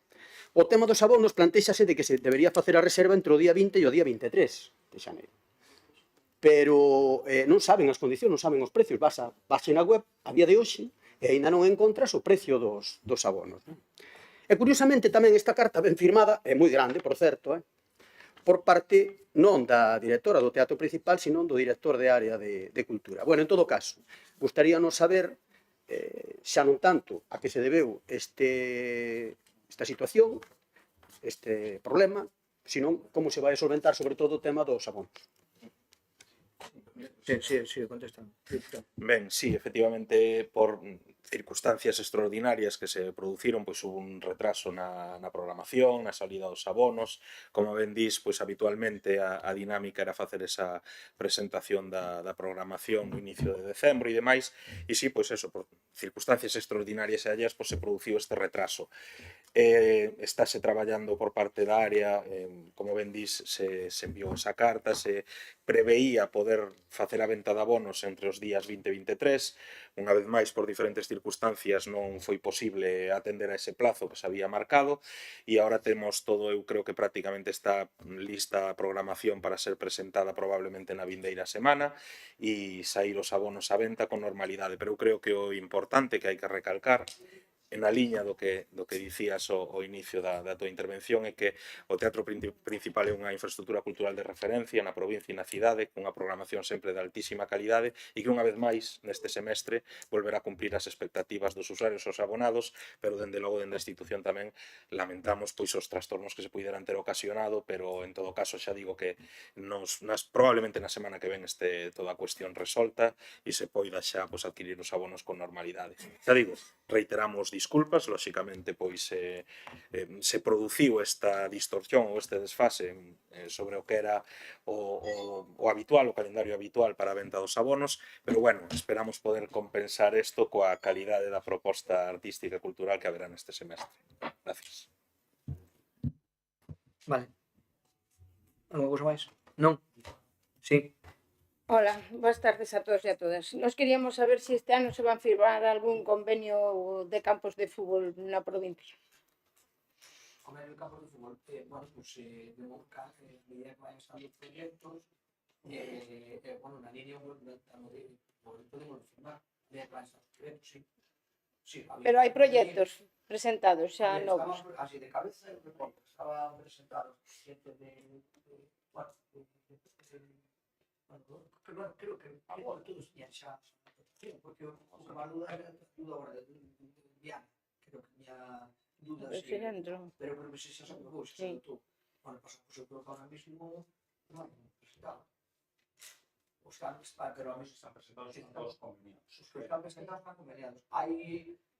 O tema dos abonos plantéxase de que se debería facer a reserva entre o día 20 e o día 23 de xaneiro. Pero non saben as condicións, non saben os precios. Vas á página web a día de hoxe e aínda non encontras o precio dos abonos. E curiosamente tamén esta carta ben firmada, é moi grande, por certo, por parte non da directora do teatro principal, sino do director de área de cultura. Bueno, en todo caso, gustaríanos saber, xa non tanto a que se debeu esta situación, este problema, sino como se vai a solventar sobre todo o tema dos abonos. Sí, contestan. Ben, sí, efectivamente, por circunstancias extraordinarias que se produciron, pois hubo un retraso na programación, na salida dos abonos. Como ben dís, pois habitualmente a dinámica era facer esa presentación da programación no inicio de decembro e demais, e sí, pois eso, por circunstancias extraordinarias e allas, pois se produciu este retraso. Estáse traballando por parte da área, como ben dís, se enviou esa carta, se preveía poder facer a venta de abonos entre os días 20 e 23, unha vez máis por diferentes circunstancias non foi posible atender a ese plazo que se había marcado, e agora temos todo, eu creo que prácticamente está lista a programación para ser presentada probablemente na vindeira semana e sair os abonos á venta con normalidade, pero eu creo que o importante que hai que recalcar en a liña do que dicías ao inicio da tua intervención é que o Teatro Principal é unha infraestructura cultural de referencia na provincia e na cidade, cunha programación sempre de altísima calidade e que unha vez máis neste semestre volverá a cumprir as expectativas dos usuarios e os abonados, pero dende logo dende a institución tamén lamentamos pois os trastornos que se puideran ter ocasionado, pero en todo caso xa digo que probablemente na semana que ven este toda a cuestión resolta e se poida xa pois adquirir os abonos con normalidade. Xa digo, reiteramos disculpas, lóxicamente pois se produciu esta distorsión ou este desfase sobre o que era o habitual, o calendario habitual para a venta dos abonos, pero bueno, esperamos poder compensar isto coa calidade da proposta artística e cultural que haberá neste semestre. Gracias. Vale. Algo cousa máis? Non? Sí. Hola, boas tardes a todos e a todas. Nos queríamos saber se este ano se van firmar algún convenio de campos de fútbol na provincia. Convenio de campos de fútbol, bueno, pues de Monca, medida que vayan estando proyectos, bueno, na línea podemos firmar. de planes sí. Sí, había- Pero hai proxectos presentados xa novos. Estaba así de cabeza, recuerdo, estaba presentado 7 bueno, creo que agora todos tiñan xa porque o que máis duda era a duda agora de Diana, creo que tiña dudas Ese dentro. pero creo que se xa acabou, xa Sí. se tú. Bueno, pasamos o que ahora mismo presentado. Os cambios, pero a mesmo están presentados todos conveniados. Os que están presentados están conveniados. Hai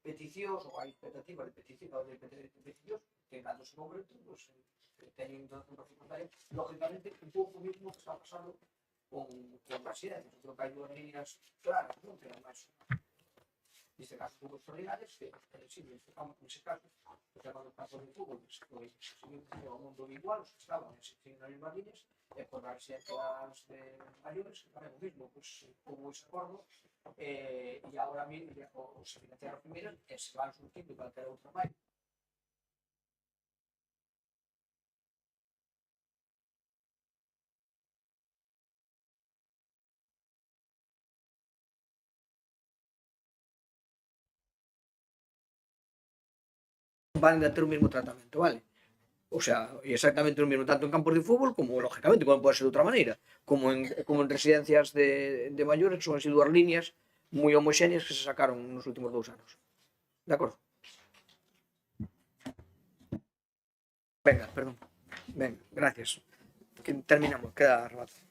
peticións ou hai expectativas de peticións que cando se concretan, pues, teñen una secundaria. Lógicamente, un pouco mismo que está pasando con residencias. Creo que hai dúas líneas claras, non? Que además, neste caso, un pouco extraordinarias, que sí, neste caso, o tema do campo de fútbol, pues, ao mundo igual, os que estaban en as mesmas líneas, e con as residencias maiores, que tamén o mismo, pues, hubo ese acordo, e agora mismo se financiaron primeiras e se van surtindo calquera outra máis. Van a ter o mesmo tratamento, vale? O sea, exactamente o mesmo, tanto en campos de fútbol como, lógicamente, como pode ser de outra maneira, como en residencias de maiores, que son así dúas líneas moi homoxéneas que se sacaron nos últimos 2 anos. De acordo? Venga, perdón. Venga, gracias. Que terminamos, queda arrebatado.